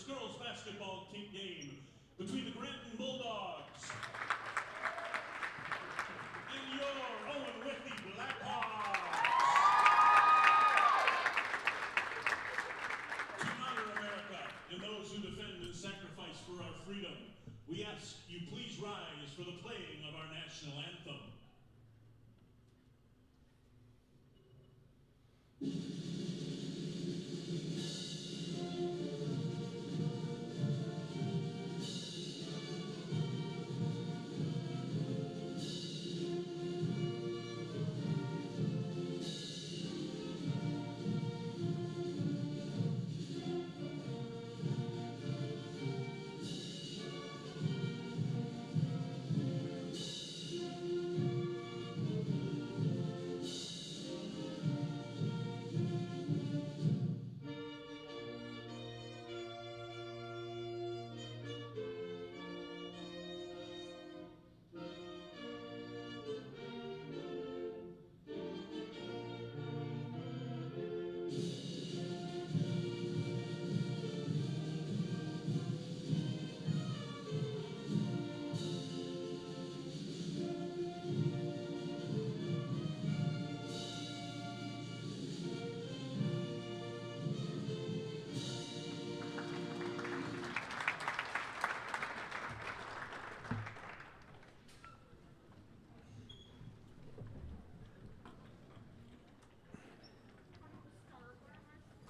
Girls basketball team game between the Granton Bulldogs and your Owen-Withee Blackhawks. To honor America and those who defend and sacrifice for our freedom, we ask you please rise for the playing of our national anthem.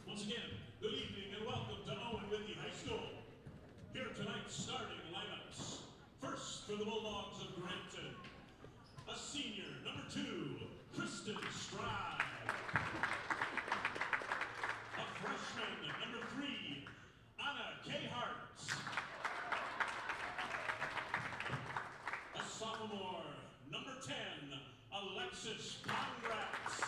Once again, good evening and welcome to Owen-Withee High School. Here tonight's starting lineups. First for the Bulldogs of Granton, a senior, number 2, Kristen Stride. A freshman, number 3, Anna K-Hart. A sophomore, number 10, Alexis Pongratz.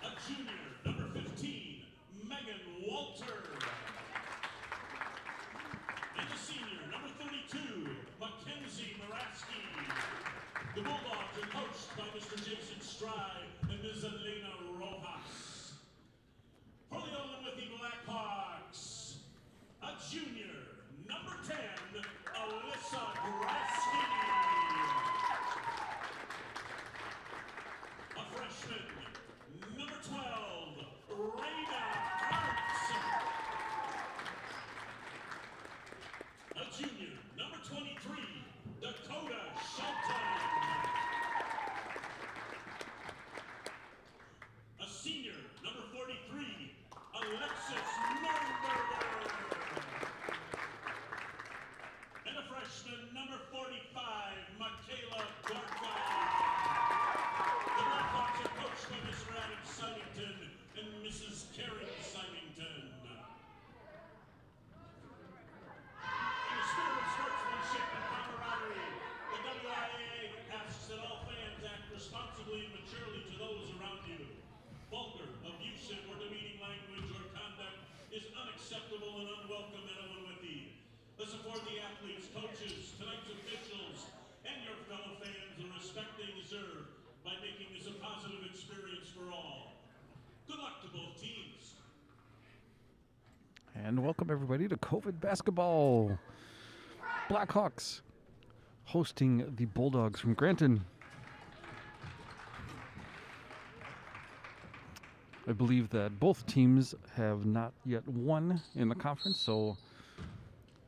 A junior, number 15, Megan Walter. And a senior, number 32, Mackenzie Moraski. The Bulldogs are coached by Mr. Jason Stride and Ms. Elena Rojas. For the Owen-Withee Blackhawks, a junior, number 10, Alyssa Grasky. A freshman, number 12, Rayna Arts. A junior, number 23, Dakota Shelton. A senior, number 43, Alexis Nurnberger. And a freshman, number 45, Michaela Gorka. The Blackhawks are coached by Mr. Adam Symington and Mrs. Karen Symington. In the spirit of sportsmanship and camaraderie, the WIAA asks that all fans act responsibly and maturely to those around you. Vulgar, abusive, or demeaning language or conduct is unacceptable and unwelcome at Owen-Withee. Let's support the athletes, coaches, tonight's officials, and your fellow fans the respect they deserve by making this a positive experience for all. Good luck to both teams. And welcome everybody to COVID basketball. Blackhawks hosting the Bulldogs from Granton. I believe that both teams have not yet won in the conference, so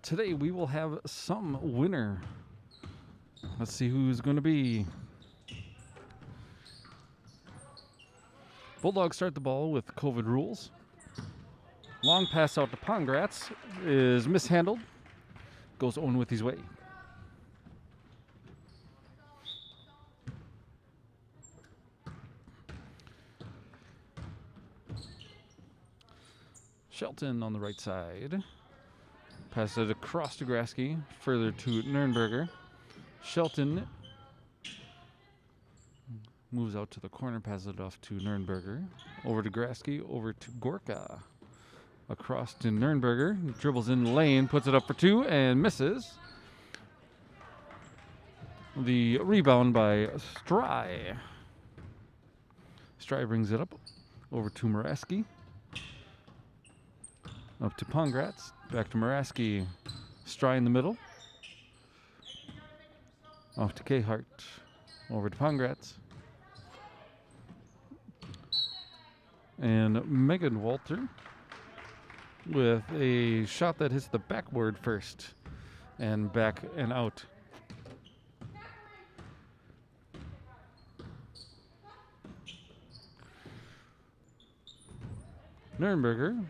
today we will have some winner. Let's see who's going to be. Bulldogs start the ball with COVID rules. Long pass out to Pongratz is mishandled. Goes Owen-Withee's way. Shelton on the right side. Pass it across to Grasky. Further to Nurnberger. Shelton moves out to the corner, passes it off to Nurnberger. Over to Grasky, over to Gorka. Across to Nurnberger, dribbles in the lane, puts it up for two, and misses. The rebound by Stry. Stry brings it up, over to Muraski. Up to Pongratz, back to Muraski. Stry in the middle. Off to Khart, over to Pongratz. And Megan Walter with a shot that hits the backboard first and back and out. Nurnberger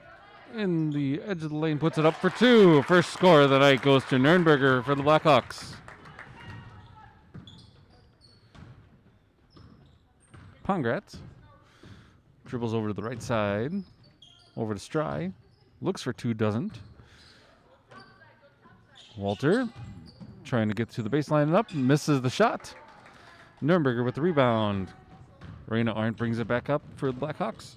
in the edge of the lane puts it up for two. First score of the night goes to Nurnberger for the Blackhawks. Pongratz dribbles over to the right side, over to Stry. Looks for two, doesn't. Walter trying to get to the baseline and up, misses the shot. Nurnberger with the rebound. Raina Arndt brings it back up for the Blackhawks.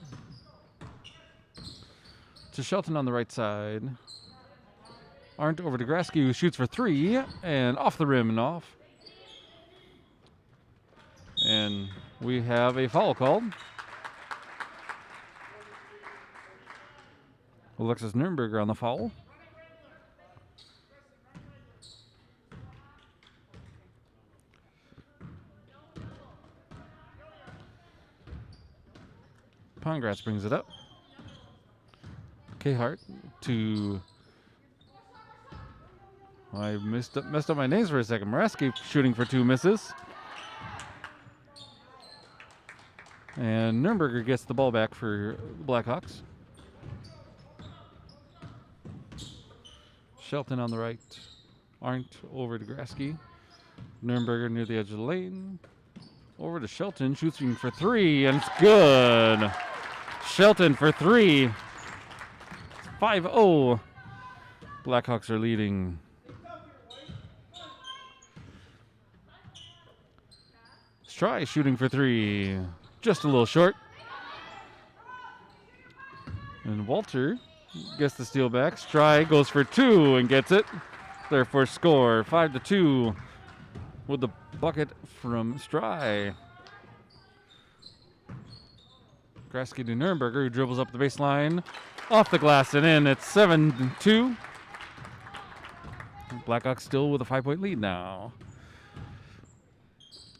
To Shelton on the right side. Arndt over to Grasky, who shoots for three, and off the rim and off. And we have a foul called. Alexis Nurnberger on the foul. Pongratz brings it up. Khart to... I messed up my names for a second. Muraski shooting for two, misses. And Nurnberger gets the ball back for the Blackhawks. Shelton on the right. Arndt over to Grasky. Nurnberger near the edge of the lane. Over to Shelton, shooting for three, and it's good. Shelton for three. 5-0. Blackhawks are leading. Stry shooting for three. Just a little short. And Walter gets the steal back. Stry goes for two and gets it. Their first score, 5-2, with the bucket from Stry. Grasky to Nurnberger, who dribbles up the baseline, off the glass and in. It's 7-2. Blackhawks still with a 5-point lead now.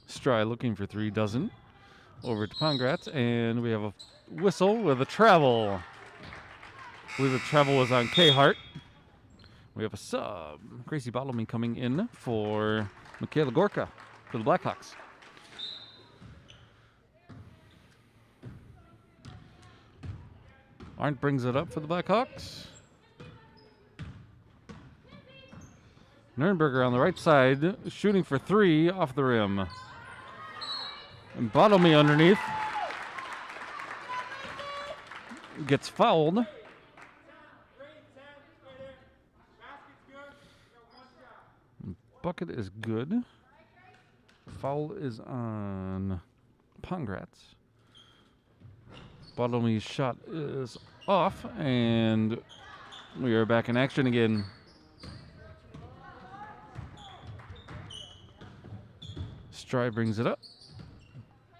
Stry looking for three, doesn't. Over to Pongratz, and we have a whistle with a travel. I believe the travel was on Khart. We have a sub. Gracie Bottleman coming in for Michaela Gorka for the Blackhawks. Arndt brings it up for the Blackhawks. Nurnberger on the right side, shooting for three off the rim. And Bottomley underneath. Gets fouled. Bucket is good. Foul is on Pongratz. Bottomley's shot is off, and we are back in action again. Stry brings it up.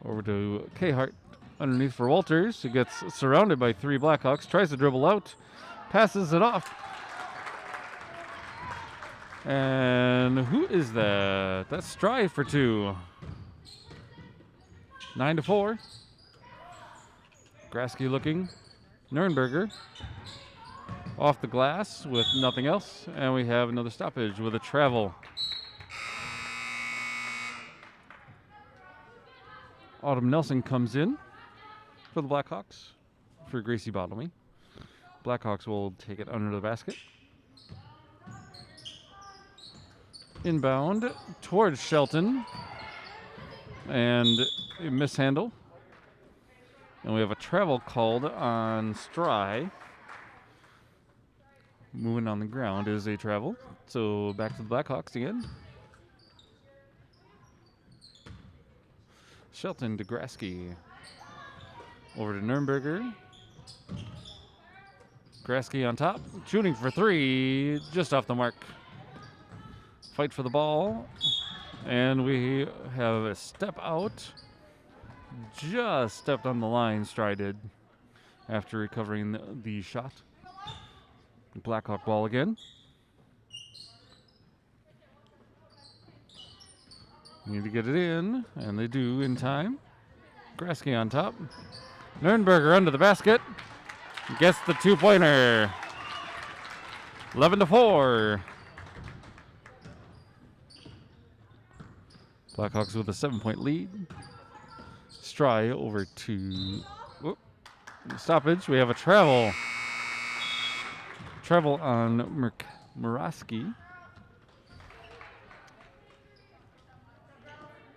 Over to Khart. Underneath for Walters, who gets surrounded by three Blackhawks. Tries to dribble out. Passes it off. And who is that? That's Stry for two. 9-4. Grasky looking. Nurnberger off the glass with nothing else. And we have another stoppage with a travel. Autumn Nelson comes in for the Blackhawks for Gracie Bottomley. Blackhawks will take it under the basket. Inbound towards Shelton. And a mishandle. And we have a travel called on Stry. Moving on the ground is a travel. So back to the Blackhawks again. Shelton to Grasky. Over to Nurnberger. Grasky on top. Shooting for three. Just off the mark. Fight for the ball. And we have a step out. Just stepped on the line, Stry did, after recovering the shot. Blackhawk ball again. Need to get it in, and they do in time. Grasky on top. Nurnberger under the basket. Gets the two-pointer. 11-4. Blackhawks with a 7-point lead. Stry over to stoppage. We have a travel. Travel on Muraski.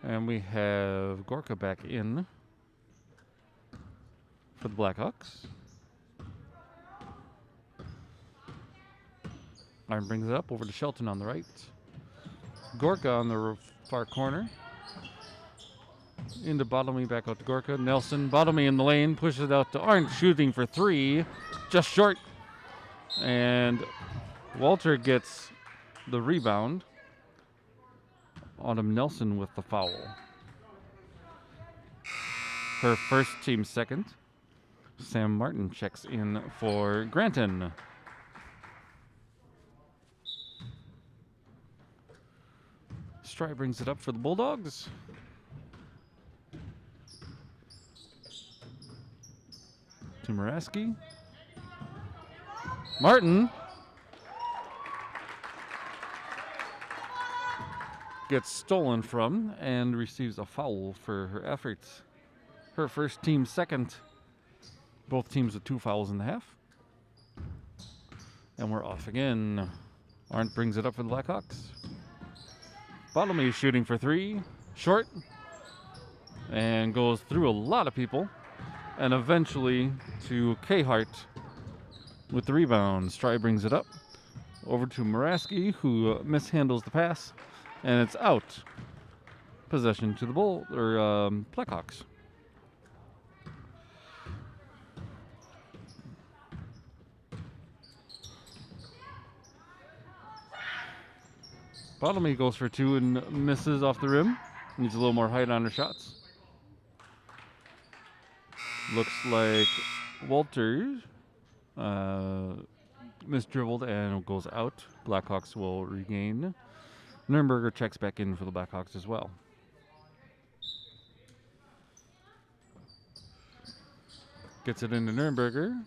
And we have Gorka back in for the Blackhawks. Iron brings it up over to Shelton on the right. Gorka on the far corner. Into Bottomley, back out to Gorka. Nelson, Bottomley in the lane, pushes it out to Arndt, shooting for three. Just short. And Walter gets the rebound. Autumn Nelson with the foul. Her first, team second. Sam Martin checks in for Granton. Stry brings it up for the Bulldogs. To Muraski. Martin gets stolen from and receives a foul for her efforts. Her first, team second. Both teams with 2 fouls in the half. And we're off again. Arndt brings it up for the Blackhawks. Bottomley is shooting for three. Short. And goes through a lot of people. And eventually to Khart with the rebound. Stry brings it up. Over to Muraski, who mishandles the pass. And it's out. Possession to the Blackhawks. Bottomley goes for two and misses off the rim. Needs a little more height on her shots. Looks like Walter misdribbled and goes out. Blackhawks will regain. Nurnberger checks back in for the Blackhawks as well. Gets it into Nurnberger.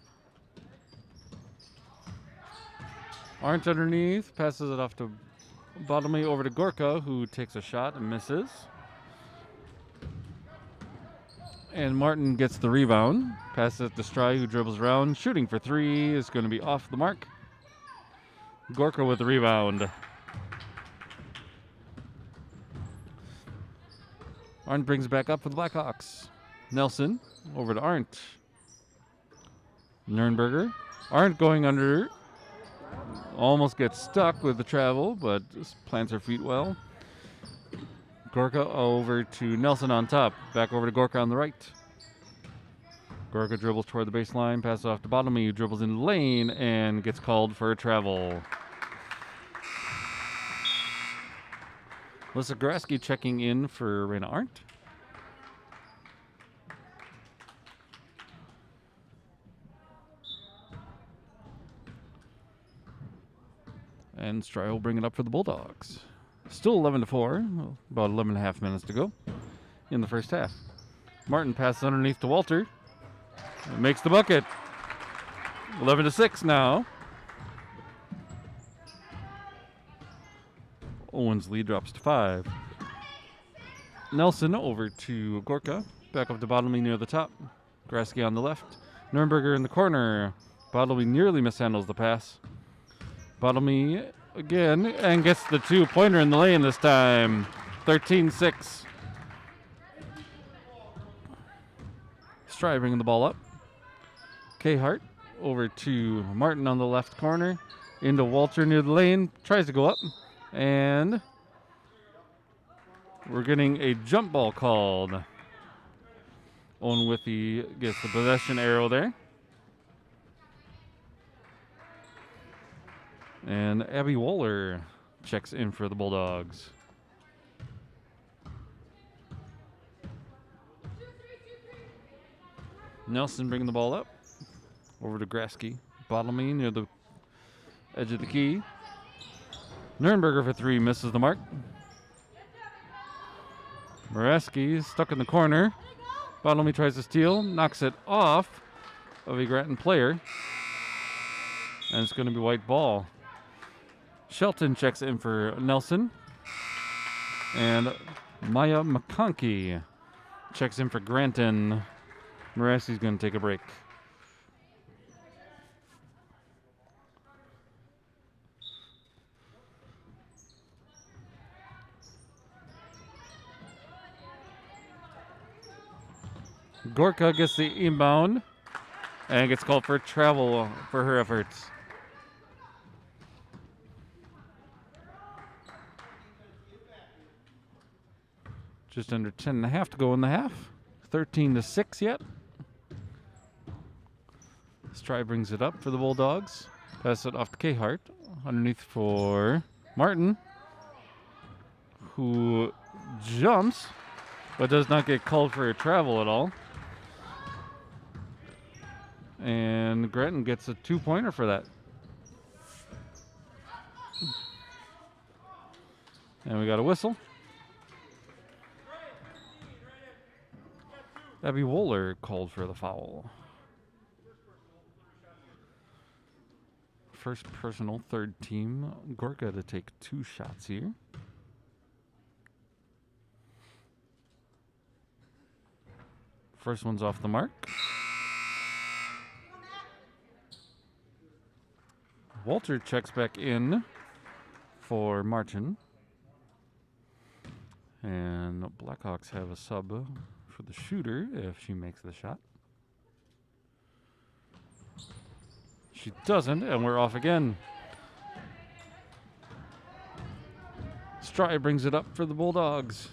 Arndt underneath, passes it off to Bottomley over to Gorka, who takes a shot and misses. And Martin gets the rebound. Passes it to Stry, who dribbles around. Shooting for three is going to be off the mark. Gorka with the rebound. Arndt brings it back up for the Blackhawks. Nelson over to Arndt. Nurnberger. Arndt going under. Almost gets stuck with the travel, but just plants her feet well. Gorka over to Nelson on top. Back over to Gorka on the right. Gorka dribbles toward the baseline, passes off to Bottomley, who dribbles in the lane and gets called for a travel. Alyssa Grasky checking in for Raina Arndt. And Stry will bring it up for the Bulldogs. Still 11-4, about 11.5 minutes to go in the first half. Martin passes underneath to Walter. Makes the bucket. 11-6 now. Owen's lead drops to 5. Nelson over to Gorka. Back up to Bottomley near the top. Grasky on the left. Nurnberger in the corner. Bottomley nearly mishandles the pass. Bottomley again and gets the 2-pointer in the lane this time. 13-6. Stry bringing the ball up. Hart over to Martin on the left corner. Into Walter near the lane. Tries to go up. And we're getting a jump ball called. Owen-Withee gets the possession arrow there. And Abby Wohler checks in for the Bulldogs. Nelson bringing the ball up. Over to Grasky. Bottomley near the edge of the key. Nurnberger for 3, misses the mark. Moraski stuck in the corner. Bottomley tries to steal, knocks it off of a Granton player. And it's going to be white ball. Shelton checks in for Nelson. And Maya McConkey checks in for Granton. Moraski's going to take a break. Gorka gets the inbound and gets called for travel for her efforts. Just under 10.5 to go in the half. 13-6 yet. Stry brings it up for the Bulldogs. Pass it off to Hart. Underneath for Martin, who jumps but does not get called for a travel at all. And Granton gets a 2-pointer for that. And we got a whistle. Abby Wohler called for the foul. First personal, third team. Gorka to take 2 shots here. First one's off the mark. Walter checks back in for Martin. And Blackhawks have a sub for the shooter if she makes the shot. She doesn't, and we're off again. Stry brings it up for the Bulldogs.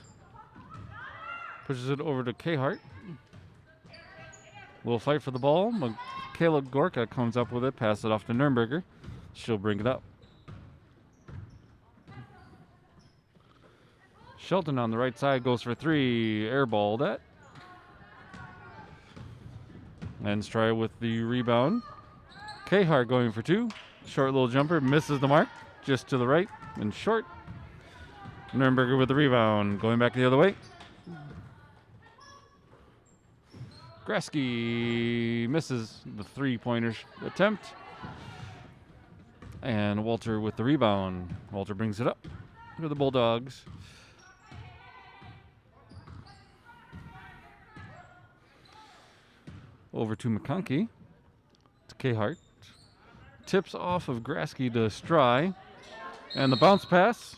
Pushes it over to Hart. We'll fight for the ball. Michaela Gorka comes up with it, pass it off to Nurnberger. She'll bring it up. Shelton on the right side goes for 3. Airballed it. And Stry with the rebound. Hart going for 2. Short little jumper, misses the mark. Just to the right and short. Nurnberger with the rebound. Going back the other way. Grasky misses the 3-pointer attempt. And Walter with the rebound. Walter brings it up for the Bulldogs. Over to McConkey. To Hart. Tips off of Grasky to Stry. And the bounce pass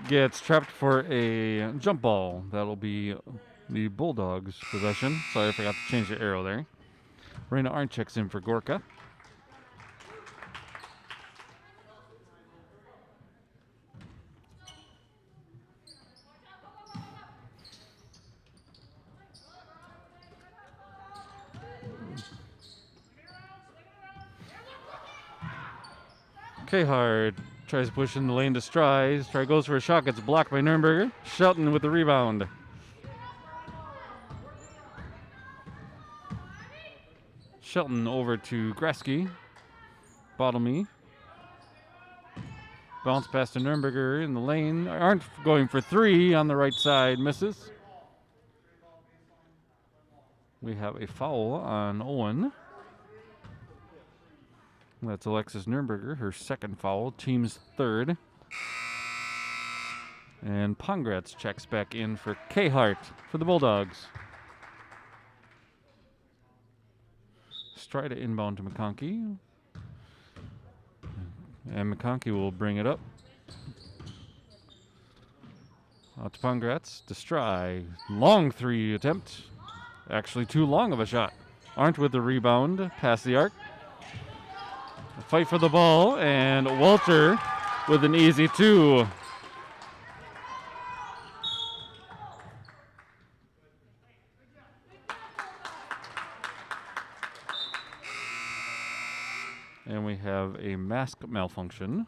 gets trapped for a jump ball. That'll be the Bulldogs' possession. Sorry, I forgot to change the arrow there. Raina Arndt checks in for Gorka. Hart tries to push in the lane to Stry. Stry goes for a shot, gets blocked by Nurnberger. Shelton with the rebound. Shelton over to Grasky. Bottomley. Bounce pass to Nurnberger in the lane. Arndt going for 3 on the right side. Misses. We have a foul on Owen. That's Alexis Nürnberger, her second foul, team's third. And Pongratz checks back in for K-Hart for the Bulldogs. Strida inbound to McConkey. And McConkey will bring it up. Out to Pongratz. To Stry. Long three attempt. Actually too long of a shot. Arndt with the rebound. Past the arc. A fight for the ball. And Walter with an easy two. And we have a mask malfunction.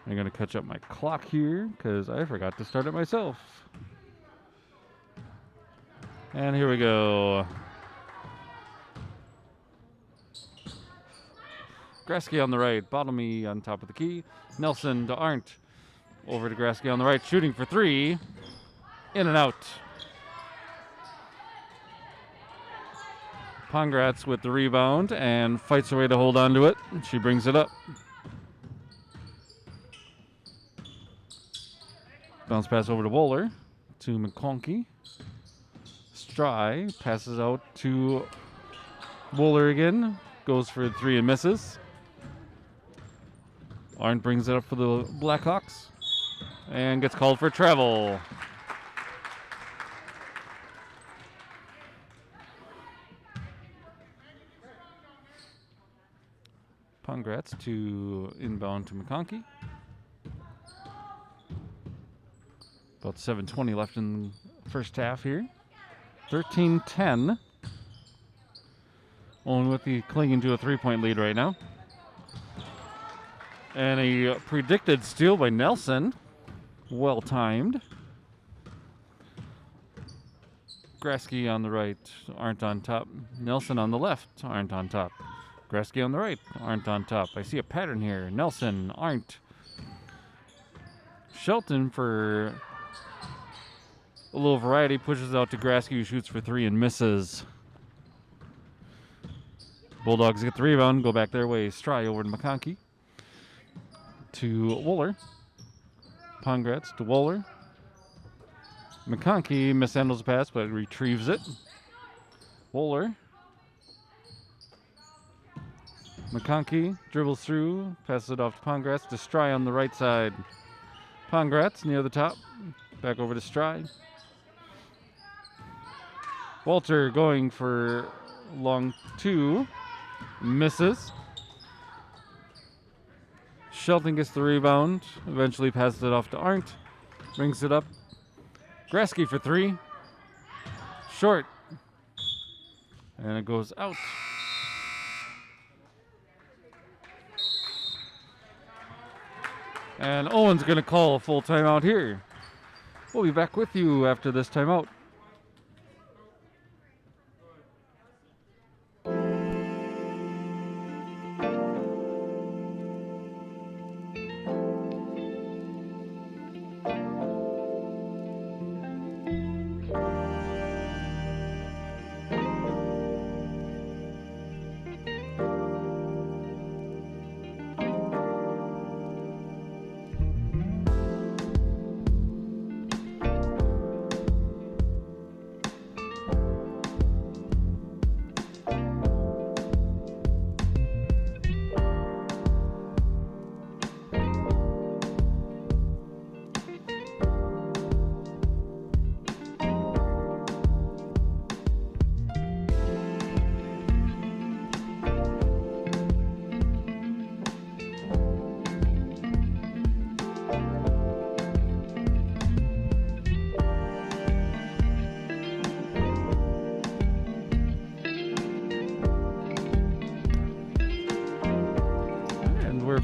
I'm going to catch up my clock here because I forgot to start it myself. And here we go. Grasky on the right, Bottomy on top of the key. Nelson to Arndt. Over to Grasky on the right, shooting for three. In and out. Pongratz with the rebound and fights her way to hold on to it. She brings it up. Bounce pass over to Wohler. To McConkey. Stry passes out to Wohler again. Goes for three and misses. Arndt brings it up for the Blackhawks. And gets called for travel. Pongratz to inbound to McConkey. About 7:20 left in the first half here. 13-10. Owen-Withee clinging to a three-point lead right now. And a predicted steal by Nelson. Well timed. Grasky on the right, Arndt on top. Nelson on the left, Arndt on top. Grasky on the right, Arndt on top. I see a pattern here. Nelson, Arndt. Shelton for a little variety pushes out to Grasky, who shoots for three and misses. Bulldogs get the rebound, go back their way. Stry over to McConkey. To Wohler. Pongratz to Wohler. McConkey mishandles the pass, but retrieves it. Wohler. McConkey dribbles through, passes it off to Pongratz. To Stry on the right side. Pongratz near the top. Back over to Stry. Walter going for long two. Misses. Shelton gets the rebound. Eventually passes it off to Arndt. Brings it up. Grasky for three. Short. And it goes out. And Owen's going to call a full timeout here. We'll be back with you after this timeout.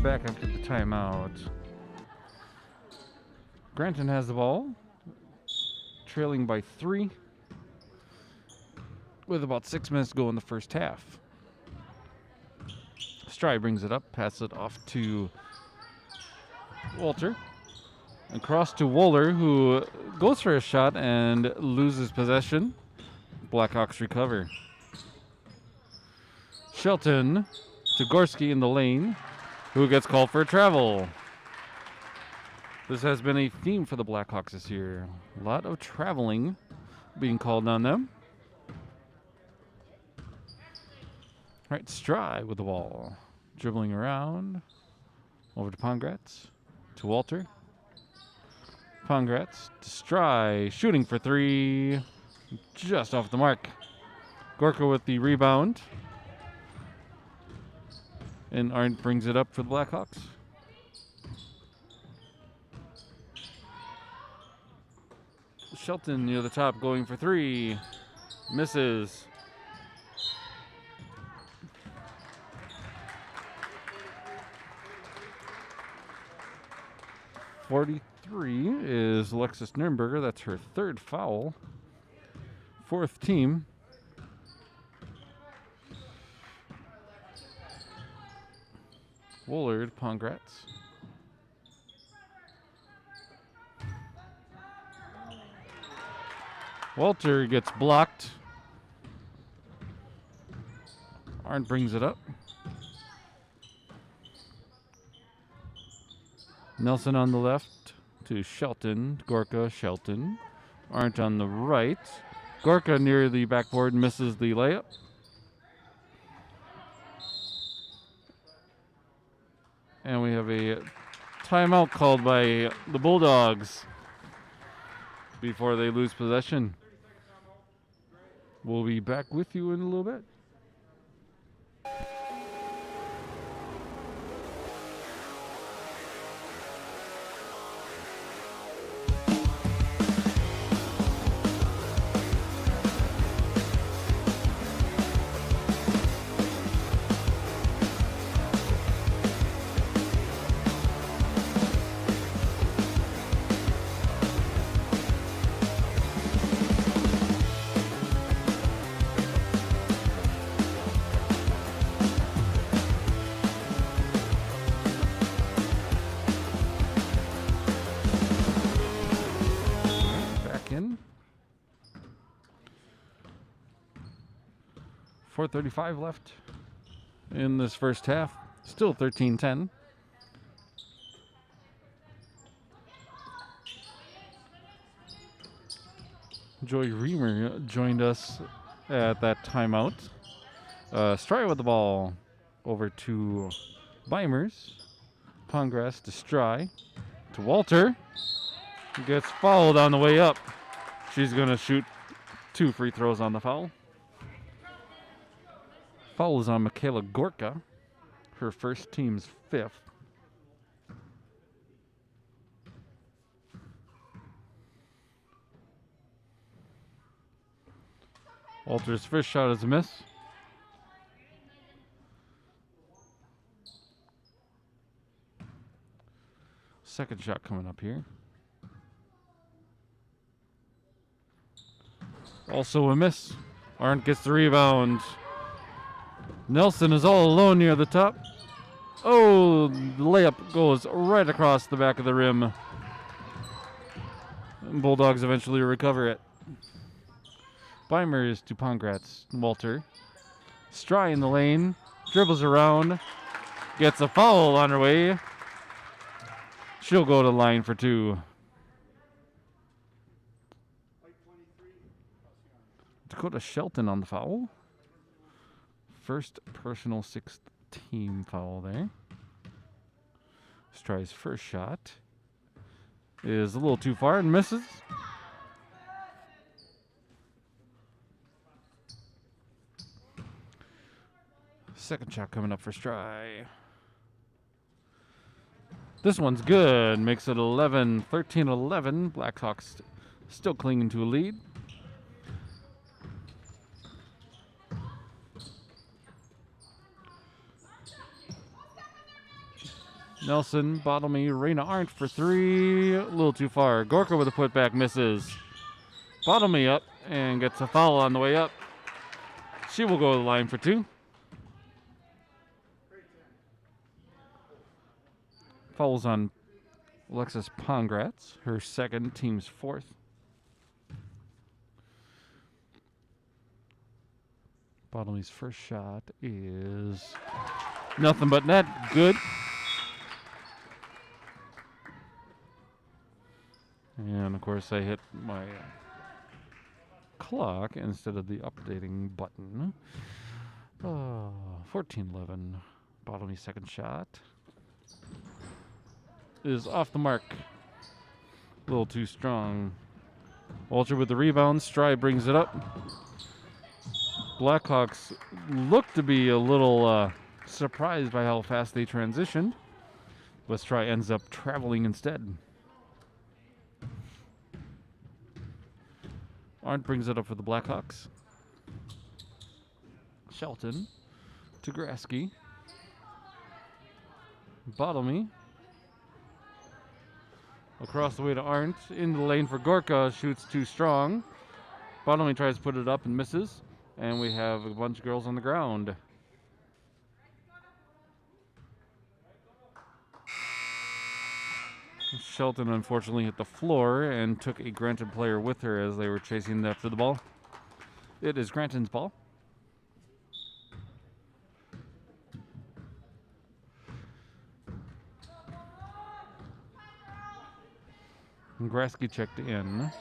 Back after the timeout. Granton has the ball, trailing by 3 with about 6 minutes to go in the first half. Stry brings it up, passes it off to Walter. Across to Wohler, who goes for a shot and loses possession. Blackhawks recover. Shelton to Gorski in the lane, who gets called for a travel. This has been a theme for the Blackhawks this year. A lot of traveling being called on them. All right, Stry with the ball. Dribbling around. Over to Pongratz. To Walter. Pongratz to Stry. Shooting for three. Just off the mark. Gorka with the rebound. And Arndt brings it up for the Blackhawks. Shelton near the top going for three. Misses. .43 is Alexis Nürnberger. That's her third foul. Fourth team. Woolard, Pongratz. Walter gets blocked. Arndt brings it up. Nelson on the left to Shelton. Gorka, Shelton. Arndt on the right. Gorka near the backboard misses the layup. And we have a timeout called by the Bulldogs before they lose possession. We'll be back with you in a little bit. Back in. 4:35 left in this first half. Still 13-10. Joy Reamer joined us at that timeout. Stry with the ball over to Beimers. Pongratz to Stry. To Walter. Gets fouled on the way up. She's going to shoot 2 free throws on the foul. Foul is on Michaela Gorka. Her first team's 5th. Walter's first shot is a miss. Second shot coming up here. Also a miss. Arndt gets the rebound. Nelson is all alone near the top. Oh, the layup goes right across the back of the rim. Bulldogs eventually recover it. Beimers to Pongratz. Walter. Stry in the lane. Dribbles around. Gets a foul on her way. She'll go to the line for 2. Dakota Shelton on the foul. First personal 6th team foul there. Stry's first shot is a little too far and misses. Second shot coming up for Stry. This one's good. Makes it 13-11. Blackhawks still clinging to a lead. Nelson, Bottomley, Raina Arndt for 3. A little too far. Gorka with a putback misses. Bottomley up and gets a foul on the way up. She will go to the line for 2. Fouls on Alexis Pongratz, her second, team's 4th. Bottomley's first shot is nothing but net. Good. And of course I hit my clock instead of the updating button. 14-11. Bottomley's second shot is off the mark. A little too strong. Walter with the rebound. Stride brings it up. Blackhawks look to be a little surprised by how fast they transitioned. But Stride ends up traveling instead. Arndt brings it up for the Blackhawks. Shelton to Grasky. Bottomley. Across the way to Arndt. In the lane for Gorka. Shoots too strong. Bottomley tries to put it up and misses. And we have a bunch of girls on the ground. Shelton unfortunately hit the floor and took a Granton player with her as they were chasing after the ball. It is Granton's ball. And Grasky checked in.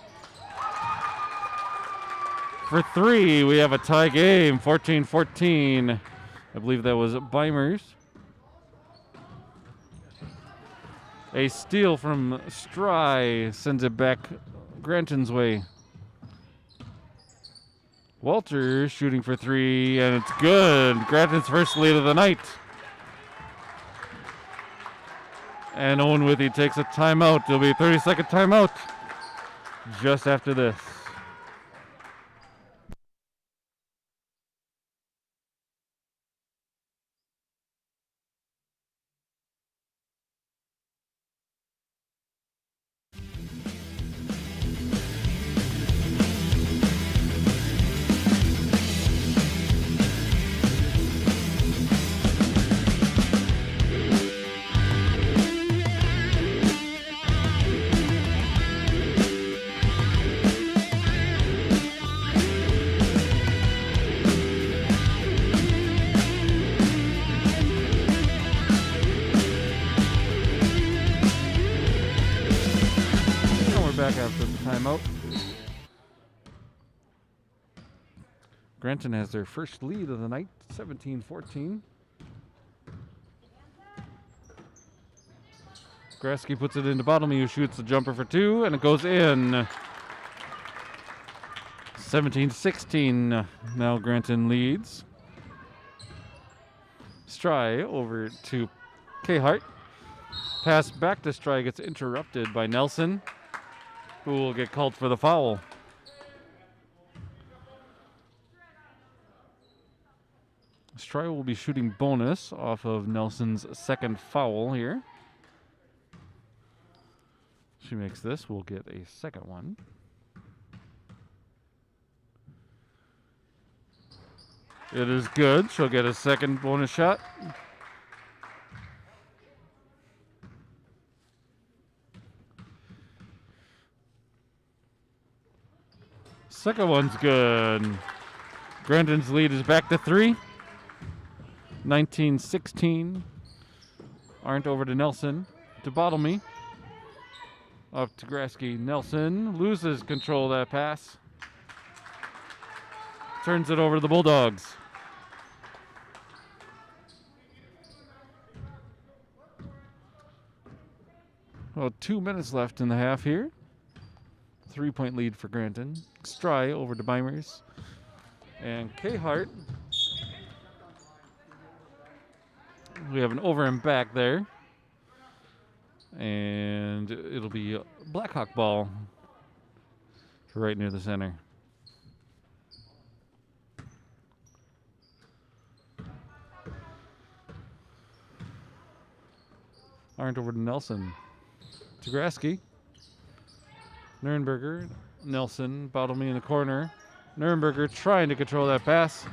For three, we have a tie game, 14-14. I believe that was Beimers. A steal from Stry sends it back Granton's way. Walter shooting for three, and it's good. Granton's first lead of the night. And Owen-Withee takes a timeout. There'll be a 30-second timeout just after this. Back after the timeout. Granton has their first lead of the night, 17-14. Grasky puts it into Bottomley, who shoots the jumper for two, and it goes in. 17-16. Now Granton leads. Stry over to K-Hart. Pass back to Stry gets interrupted by Nelson, who will get called for the foul. Stry will be shooting bonus off of Nelson's second foul here. She makes this, we'll get a second one. It is good. She'll get a second bonus shot. Second one's good. Granton's lead is back to three. 19-16. Arndt over to Nelson. To Bottomley. Up to Grasky. Nelson loses control of that pass. Turns it over to the Bulldogs. Well, 2 minutes left in the half here. 3-point lead for Granton. Stry over to Beimers. And K-Hart. We have an over and back there. And it'll be a Blackhawk ball right near the center. Arndt over to Nelson. To Grasky. Nurnberger, Nelson, Bottomley in the corner. Nurnberger trying to control that pass.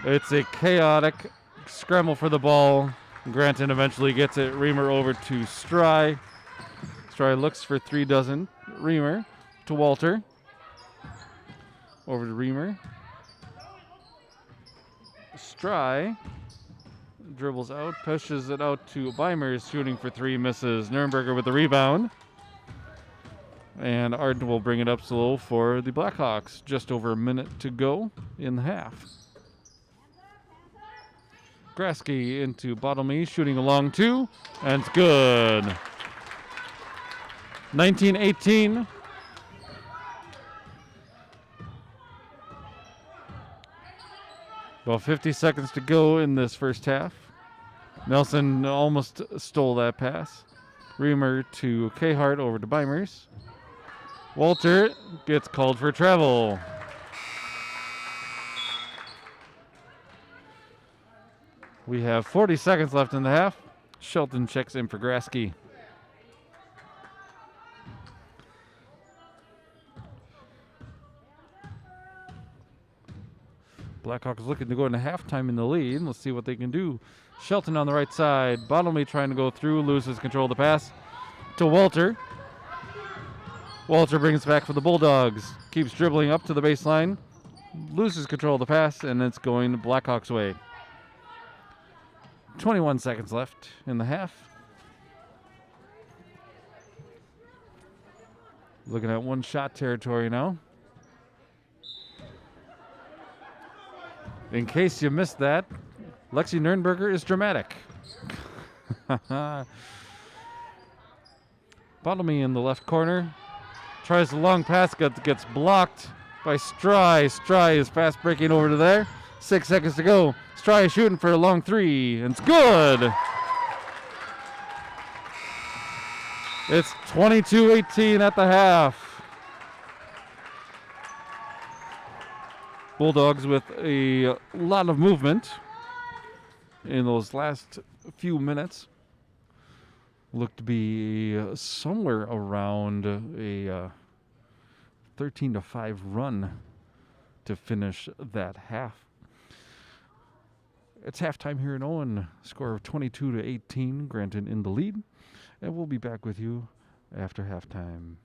It's a chaotic scramble for the ball. Granton eventually gets it. Reamer over to Stry. Stry looks for three, doesn't. Reamer to Walter. Over to Reamer. Stry dribbles out, pushes it out to Beimers, shooting for three, misses. Nurnberger with the rebound. And Arden will bring it up slow for the Blackhawks. Just over a minute to go in the half. Grasky into Bottomley, shooting a long two, and it's good. 19-18. About 50 seconds to go in this first half. Nelson almost stole that pass. Reamer to Khart over to Beimers. Walter gets called for travel. We have 40 seconds left in the half. Shelton checks in for Grasky. Blackhawks looking to go into halftime in the lead. Let's see what they can do. Shelton on the right side. Bottomley trying to go through. Loses control of the pass to Walter. Walter brings it back for the Bulldogs. Keeps dribbling up to the baseline. Loses control of the pass, and it's going the Blackhawks' way. 21 seconds left in the half. Looking at one shot territory now. In case you missed that, Lexi Nurnberger is dramatic. Bottomley in the left corner. Tries a long pass, gets blocked by Stry. Stry is fast breaking over to there. 6 seconds to go. Stry is shooting for a long three, and it's good. It's 22-18 at the half. Bulldogs with a lot of movement in those last few minutes. Look to be somewhere around a 13-5 run to finish that half. It's halftime here in Owen. Score of 22-18. Granton in the lead. And we'll be back with you after halftime.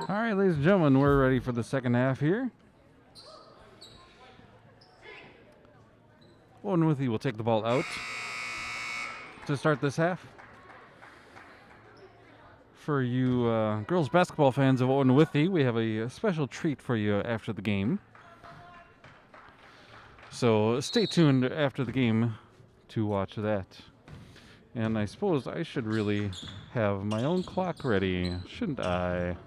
All right, ladies and gentlemen, we're ready for the second half here. Owen-Withee will take the ball out to start this half. For you girls basketball fans of Owen-Withee, we have a special treat for you after the game. So stay tuned after the game to watch that. And I suppose I should really have my own clock ready, shouldn't I?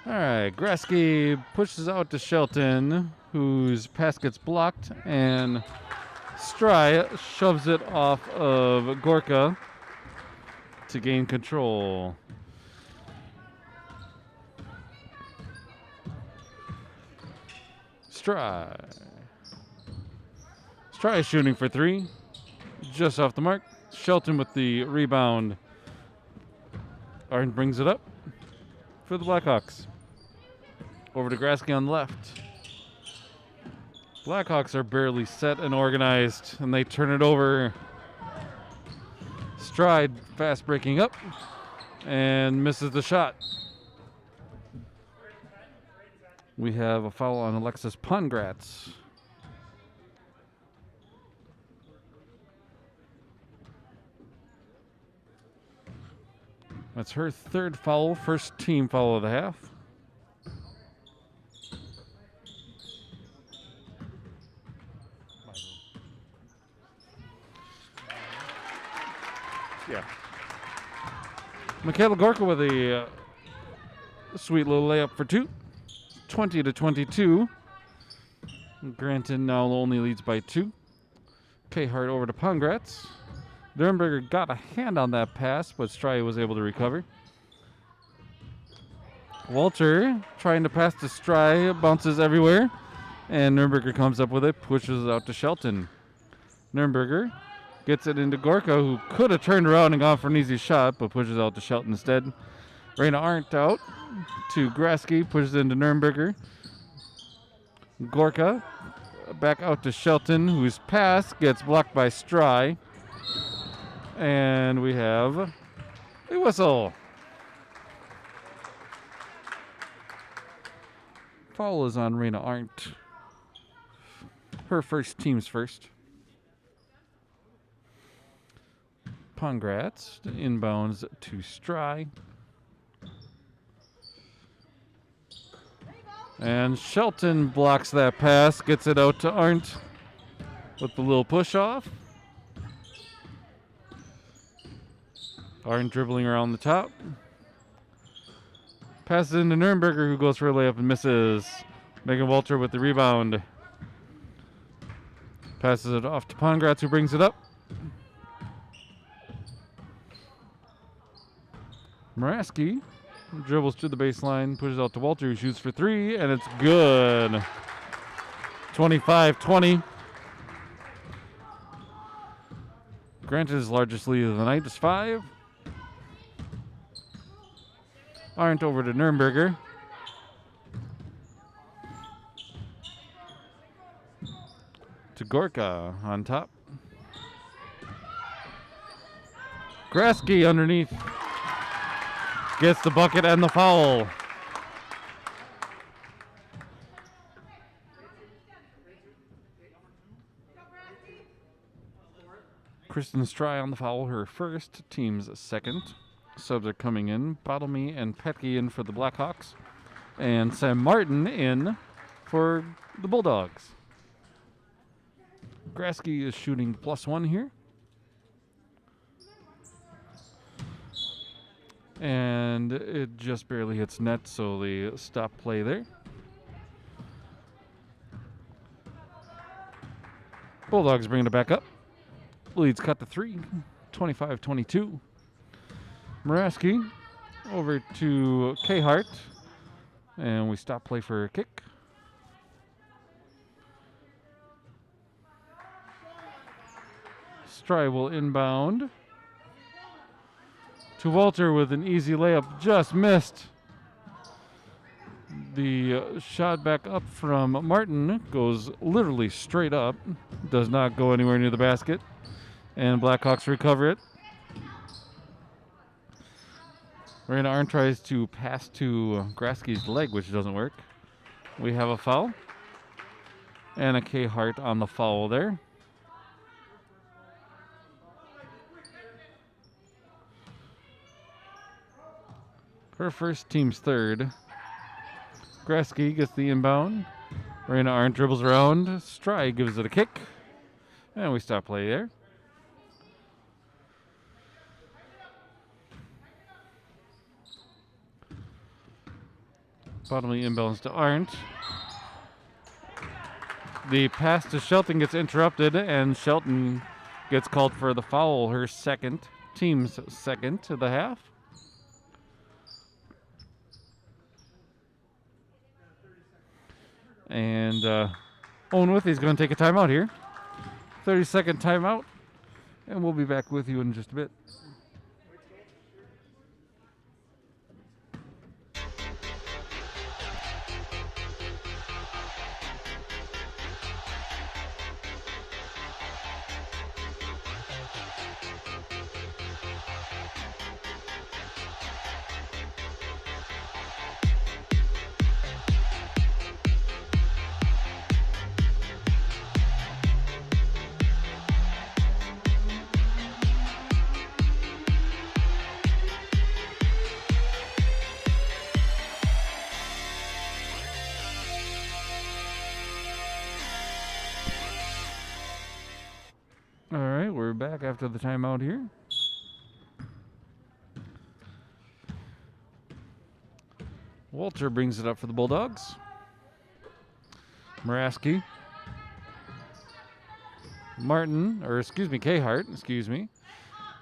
All right, Grasky pushes out to Shelton, whose pass gets blocked, and Stry shoves it off of Gorka to gain control. Stride. Stride shooting for three. Just off the mark. Shelton with the rebound. Arden brings it up for the Blackhawks. Over to Grasky on the left. Blackhawks are barely set and organized, and they turn it over. Stride fast breaking up and misses the shot. We have a foul on Alexis Pongratz. That's her third foul, first team foul of the half. Yeah. Michaela Gorka with a sweet little layup for two. 20-22. Granton now only leads by two. Hart over to Pongratz. Nurnberger got a hand on that pass, but Strye was able to recover. Walter trying to pass to Strye, bounces everywhere, and Nurnberger comes up with it, pushes it out to Shelton. Nurnberger gets it into Gorka, who could have turned around and gone for an easy shot, but pushes out to Shelton instead. Raina Arndt out to Grasky, pushes into Nurnberger. Gorka back out to Shelton, whose pass gets blocked by Strye. And we have a whistle. Foul is on Raina Arndt. Her first, team's first. Pongratz inbounds to Strye. And Shelton blocks that pass, gets it out to Arndt with the little push off. Arndt dribbling around the top. Passes into Nurnberger, who goes for a layup and misses. Megan Walter with the rebound. Passes it off to Pongratz, who brings it up. Moraski dribbles to the baseline, pushes out to Walter, who shoots for three, and it's good. 25-20. Granton's largest lead of the night is 5. Arndt over to Nurnberger. To Gorka on top. Grasky underneath. Gets the bucket and the foul. Kristen Strye on the foul, her first, team's second. Subs are coming in. Bottlemy and Petke in for the Blackhawks. And Sam Martin in for the Bulldogs. Grasky is shooting +1 here. And it just barely hits net, so they stop play there. Bulldogs bringing it back up. Leads cut to 3, 25-22. Moraski over to Hart. And we stop play for a kick. Strye will inbound to Walter with an easy layup, just missed. The shot back up from Martin goes literally straight up, does not go anywhere near the basket, and Blackhawks recover it. Raina Arndt tries to pass to Grasky's leg, which doesn't work. We have a foul. And a Hart on the foul there. Her first, team's third. Grasky gets the inbound. Raina Arndt dribbles around. Strye gives it a kick. And we stop play there. Bottomly inbounds to Arndt. The pass to Shelton gets interrupted, and Shelton gets called for the foul, her second. team's second to the half. And Owen-Withee is going to take a timeout here. 30-second timeout. And we'll be back with you in just a bit. All right, we're back after the timeout here. Walter brings it up for the Bulldogs. Muraski. K-Hart,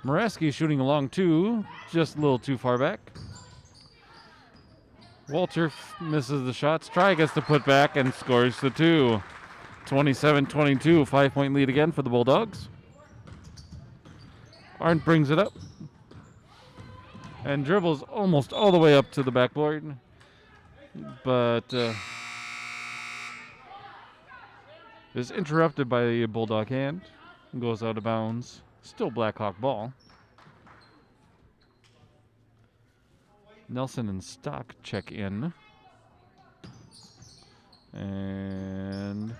Muraski shooting along two, just a little too far back. Walter misses the shot. Stry gets the put back and scores the two. 27-22, 5-point lead again for the Bulldogs. Arndt brings it up and dribbles almost all the way up to the backboard, but is interrupted by a Bulldog hand and goes out of bounds. Still Blackhawk ball. Nelson and Stock check in. And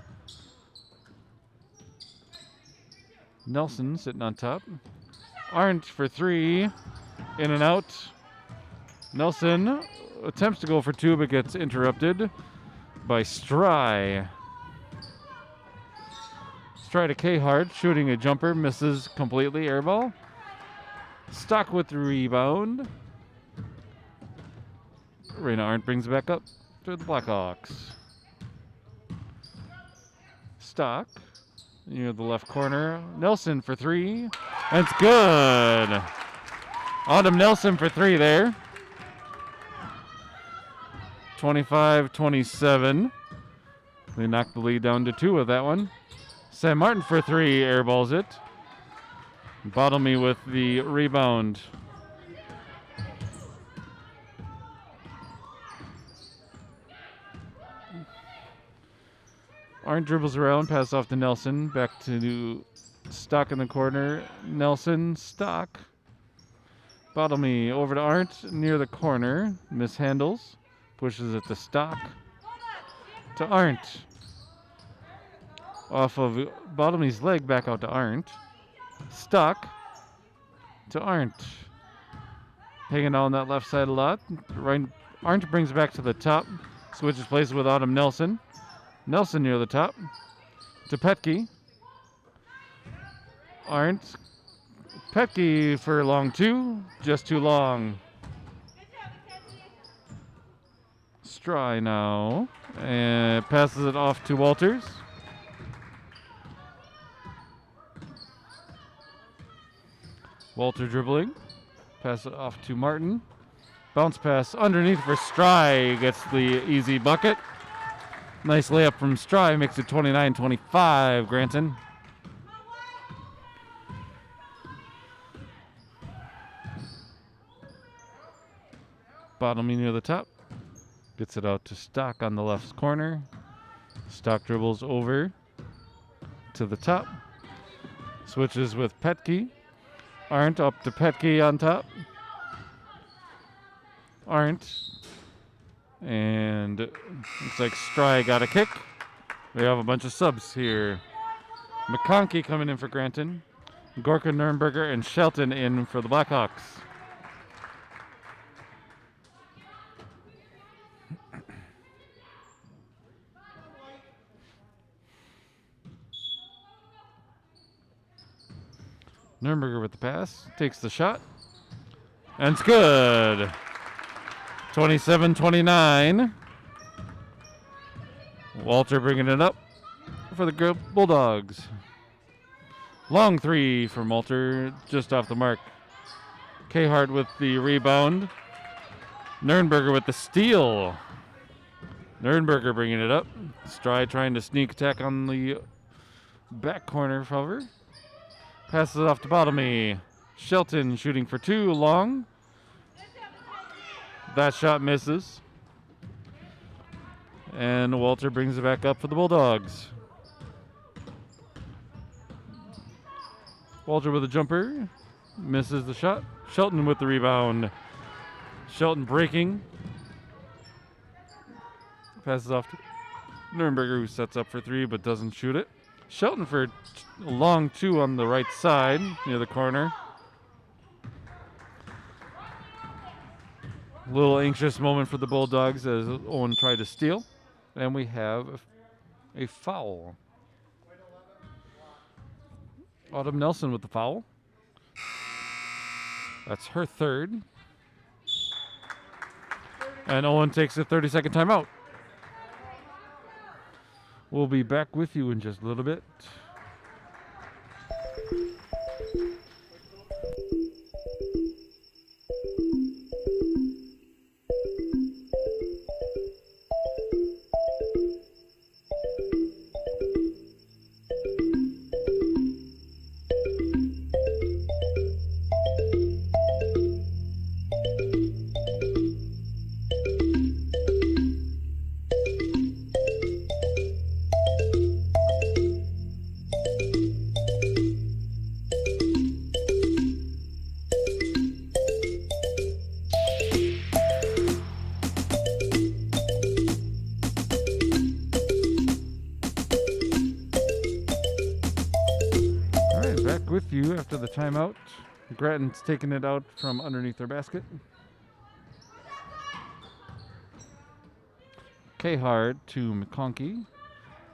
Nelson sitting on top. Arndt for three. In and out. Nelson attempts to go for two, but gets interrupted by Stry. Stry to K-Hart, shooting a jumper, misses completely, air ball. Stock with the rebound. Raina Arndt brings it back up to the Blackhawks. Stock near the left corner. Nelson for three. That's good. Autumn Nelson for three there. 25-27. They knocked the lead down to two with that one. Sam Martin for three, airballs it. Bottomley with the rebound. Arndt dribbles around, pass off to Nelson. Back to Stock in the corner. Nelson, Stock. Bottomley over to Arndt near the corner. Mishandles. Pushes it to Stock. To Arndt. Off of Bottomley's leg, back out to Arndt. Stock. To Arndt. Hanging on that left side a lot. Arndt brings it back to the top. Switches places with Autumn Nelson. Nelson near the top. To Petke. Arndt. Petke for long two. Just too long. Stry now. And passes it off to Walters. Walter dribbling. Pass it off to Martin. Bounce pass underneath for Stry. Gets the easy bucket. Nice layup from Stry. Makes it 29-25, Granton. Bottomley near the top. Gets it out to Stock on the left corner. Stock dribbles over to the top. Switches with Petke. Arndt up to Petke on top. Arndt. And looks like Stry got a kick. We have a bunch of subs here. McConkey coming in for Granton. Gorka Nurnberger and Shelton in for the Blackhawks. Nurnberger with the pass. Takes the shot. And it's good. 27-29. Walter bringing it up for the Bulldogs. Long three from Walter, just off the mark. Khart with the rebound. Nurnberger with the steal. Nurnberger bringing it up. Stride trying to sneak attack on the back corner, however. Passes it off to Bottomy. Shelton shooting for two, long. That shot misses. And Walter brings it back up for the Bulldogs. Walter with a jumper. Misses the shot. Shelton with the rebound. Shelton breaking. Passes off to Nurnberger, who sets up for three but doesn't shoot it. Shelton for a long two on the right side near the corner. Little anxious moment for the Bulldogs as Owen tried to steal. And we have a foul. Autumn Nelson with the foul. That's her third. And Owen takes a 30-second timeout. We'll be back with you in just a little bit. With you after the timeout. Granton's taking it out from underneath their basket. Khart to McConkey.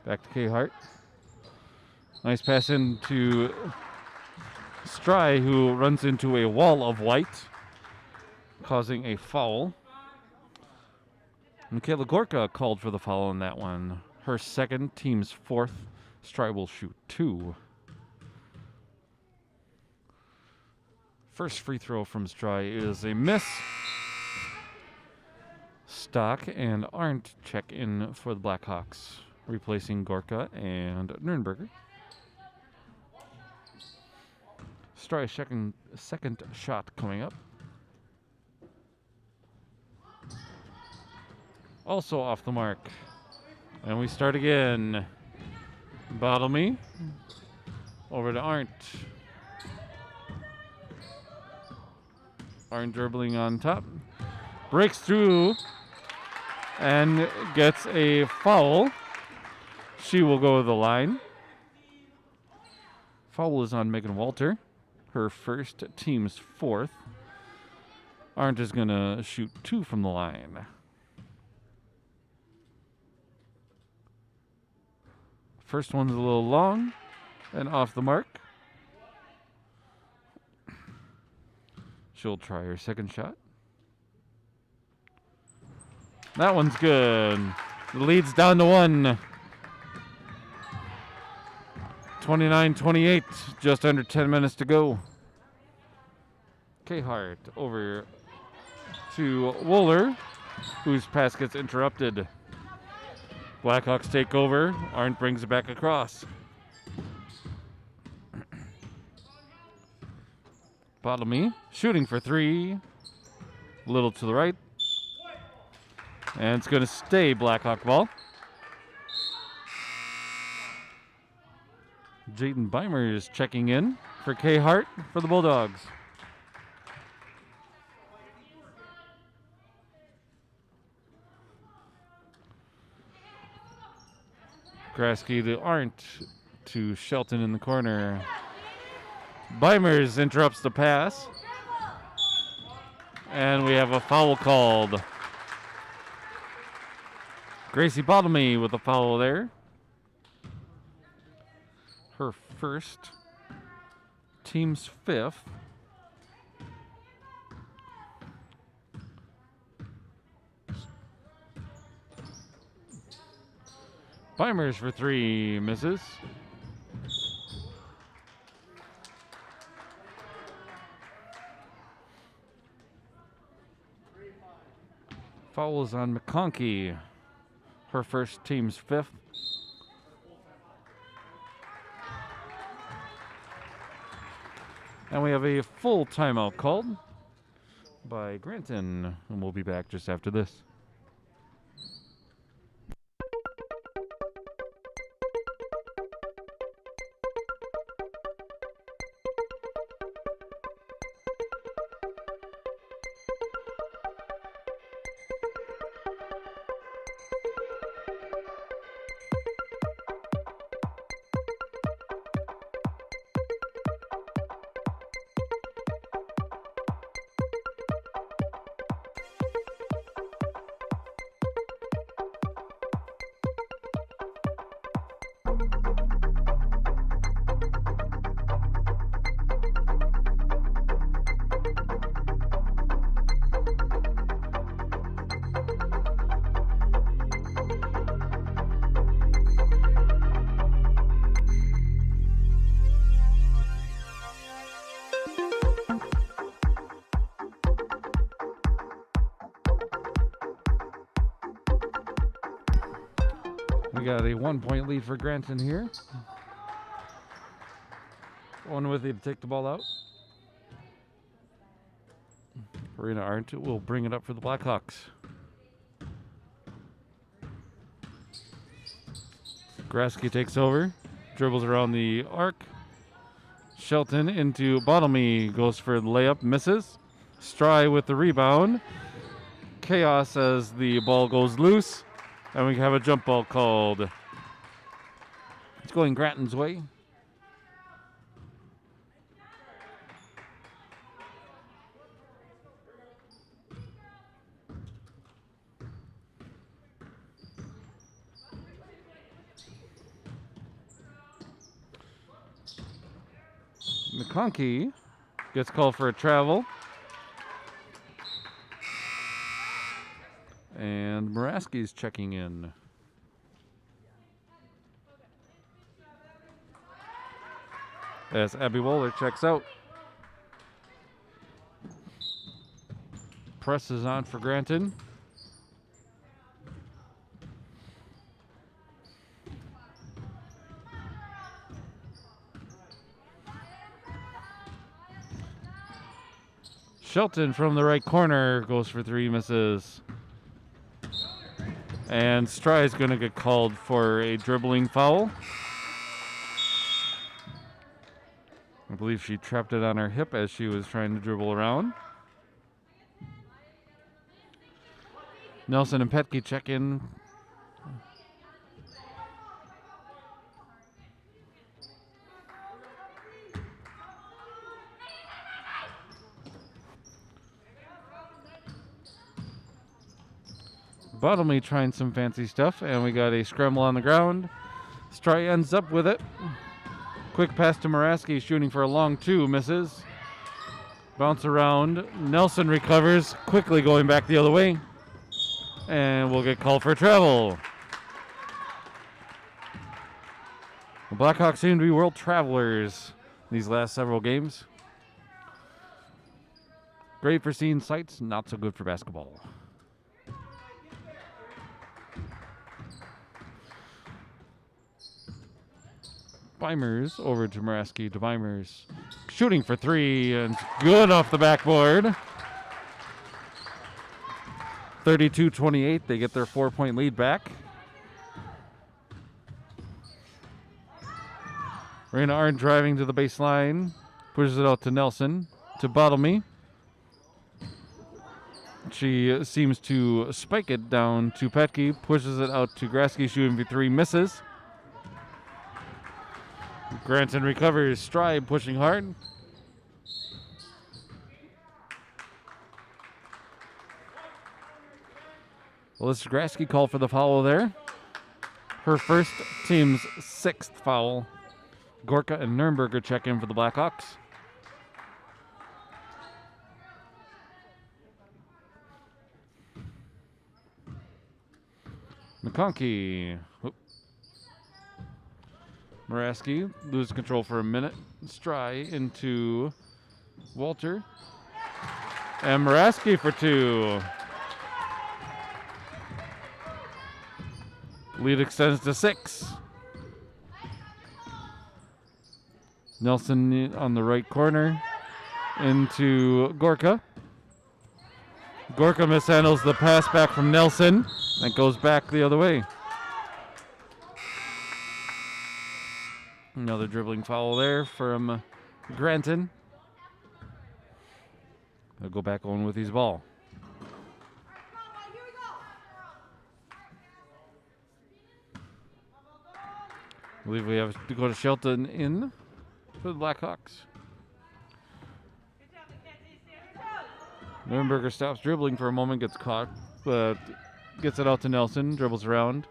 Back to Khart. Nice pass into Stry, who runs into a wall of white, causing a foul. Michaela Gorka called for the foul on that one. Her second, team's fourth. Stry will shoot two. First free throw from Stry is a miss. Stock and Arndt check in for the Blackhawks, replacing Gorka and Nurnberger. Stry's second shot coming up. Also off the mark. And we start again. Bottomy. Over to Arndt. Arndt dribbling on top. Breaks through and gets a foul. She will go to the line. Foul is on Megan Walter. Her first, team's fourth. Arndt is going to shoot two from the line. First one's a little long and off the mark. She'll try her second shot. That one's good. The lead's down to one. 29-28, just under 10 minutes to go. Khart over to Wooler, whose pass gets interrupted. Blackhawks take over. Arndt brings it back across. Bottomy shooting for three. A little to the right. And it's going to stay Blackhawk ball. Jayden Beimer is checking in for Khart for the Bulldogs. Grasky to Arndt to Shelton in the corner. Beimers interrupts the pass. And we have a foul called. Gracie Bottomy with a foul there. Her first, team's fifth. Beimers for three, misses. Foul is on McConkey. Her first, team's 5th. And we have a full timeout called by Granton. And we'll be back just after this. We got a 1-point lead for Granton here. Owen-Withee to take the ball out. Marina Arndt will bring it up for the Blackhawks. Grasky takes over, dribbles around the arc. Shelton into Bottomley, goes for the layup, misses. Stry with the rebound. Chaos as the ball goes loose. And we have a jump ball called. It's going Granton's way. McConkey gets called for a travel. And Muraski's checking in. As Abby Wohler checks out. Press is on for Granton. Shelton from the right corner goes for 3, misses. And Stry is going to get called for a dribbling foul. I believe she trapped it on her hip as she was trying to dribble around. Nelson and Petke check in. Bottomley trying some fancy stuff, and we got a scramble on the ground. Stry ends up with it. Quick pass to Muraski, shooting for a long 2, misses. Bounce around. Nelson recovers, quickly going back the other way. And we'll get called for travel. The Blackhawks seem to be world travelers these last several games. Great for seeing sights, not so good for basketball. Beimers over to Muraski, to Beimers. Shooting for 3, and good off the backboard. 32-28, they get their 4-point lead back. Raina Arndt driving to the baseline. Pushes it out to Nelson, to Bottomley. She seems to spike it down to Petke. Pushes it out to Grasky, shooting for 3, misses. Granton recovers, Stride pushing hard. Alyssa Grasky called for the foul there. Her first, team's 6th foul. Gorka and Nurnberger check in for the Blackhawks. McConkey. Muraski loses control for a minute. Stry into Walter. And Muraski for 2. Lead extends to 6. Nelson on the right corner into Gorka. Gorka mishandles the pass back from Nelson. That goes back the other way. Another dribbling foul there from Granton. They'll go back Owen-Withee's ball. I believe we have to go to Shelton in for the Blackhawks. Nuremberger stops dribbling for a moment, gets caught, but gets it out to Nelson, dribbles around.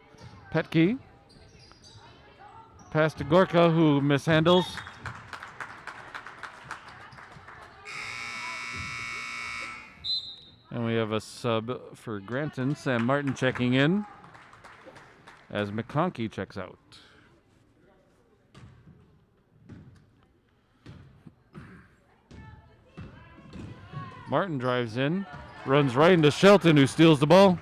Petke. Pass to Gorka, who mishandles. And we have a sub for Granton. Sam Martin checking in as McConkey checks out. Martin drives in, runs right into Shelton, who steals the ball.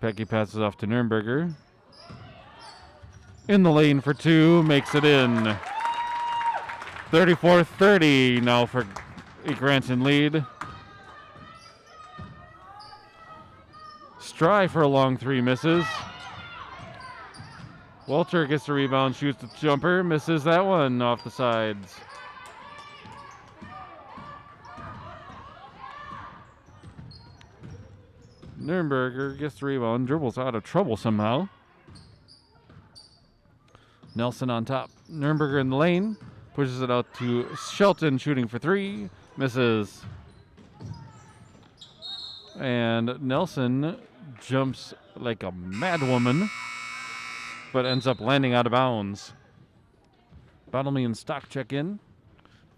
Petke passes off to Nuremberger. In the lane for 2, makes it in. 34-30 now for a Granton lead. Stry for a long 3, misses. Walter gets the rebound, shoots the jumper, misses that one off the sides. Nuremberger gets the rebound, dribbles out of trouble somehow. Nelson on top. Nuremberger in the lane, pushes it out to Shelton, shooting for 3, misses. And Nelson jumps like a madwoman, but ends up landing out of bounds. Bottomley and Stock check in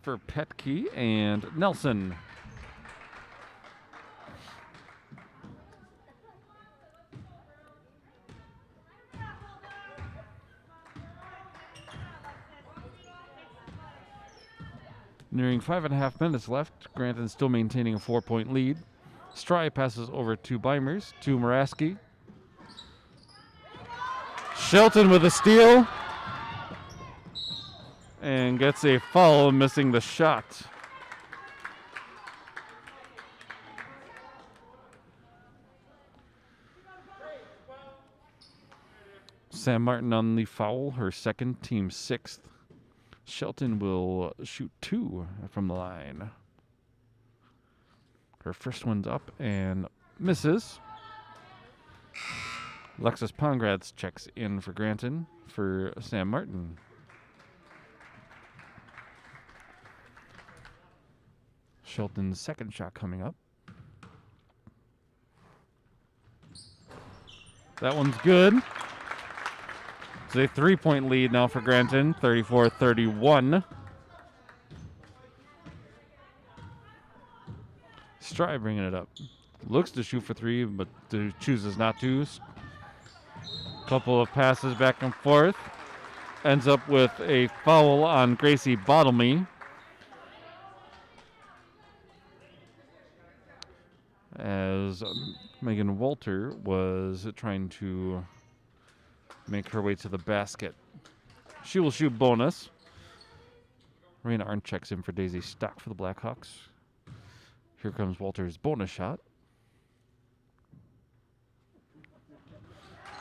for Petke and Nelson. Nearing 5.5 minutes left. Granton still maintaining a 4-point lead. Stry passes over to Beimers, to Muraski. Shelton with a steal. And gets a foul, missing the shot. Sam Martin on the foul, her second, team 6th. Shelton will shoot 2 from the line. Her first one's up and misses. Alexis Pongratz checks in for Granton for Sam Martin. Shelton's second shot coming up. That one's good. It's a 3-point lead now for Granton, 34-31. Stry bringing it up. Looks to shoot for 3, but chooses not to. Couple of passes back and forth. Ends up with a foul on Gracie Bottomley. As Megan Walter was trying to make her way to the basket. She will shoot bonus. Marina Arndt checks in for Daisy Stock for the Blackhawks. Here comes Walter's bonus shot.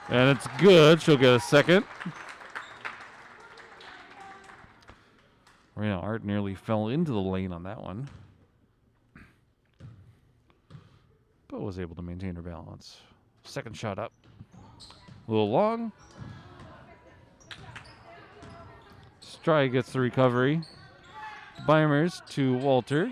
And it's good. She'll get a second. Marina Arndt nearly fell into the lane on that one, but was able to maintain her balance. Second shot up. A little long. Stry gets the recovery. Beimers to Walter.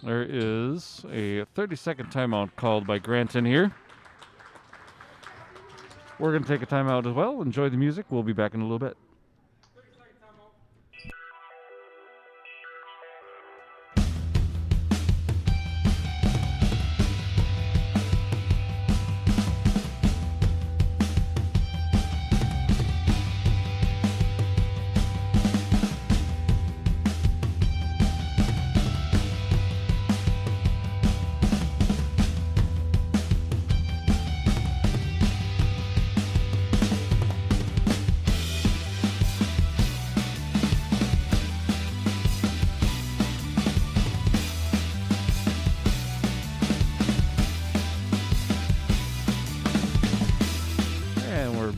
There is a 30-second timeout called by Granton here. We're going to take a timeout as well. Enjoy the music. We'll be back in a little bit.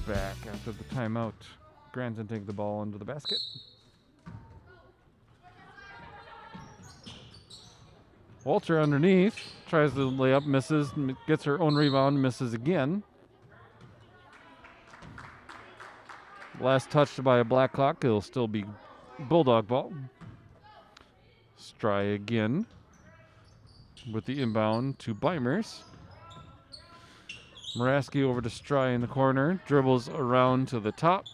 back after the timeout. Granton take the ball into the basket. Walter underneath, tries to lay up, misses, gets her own rebound, misses again. Last touched by a Blackhawk, it'll still be Bulldog ball. Stry again with the inbound to Beimers. Moraski over to Stry in the corner, dribbles around to the top.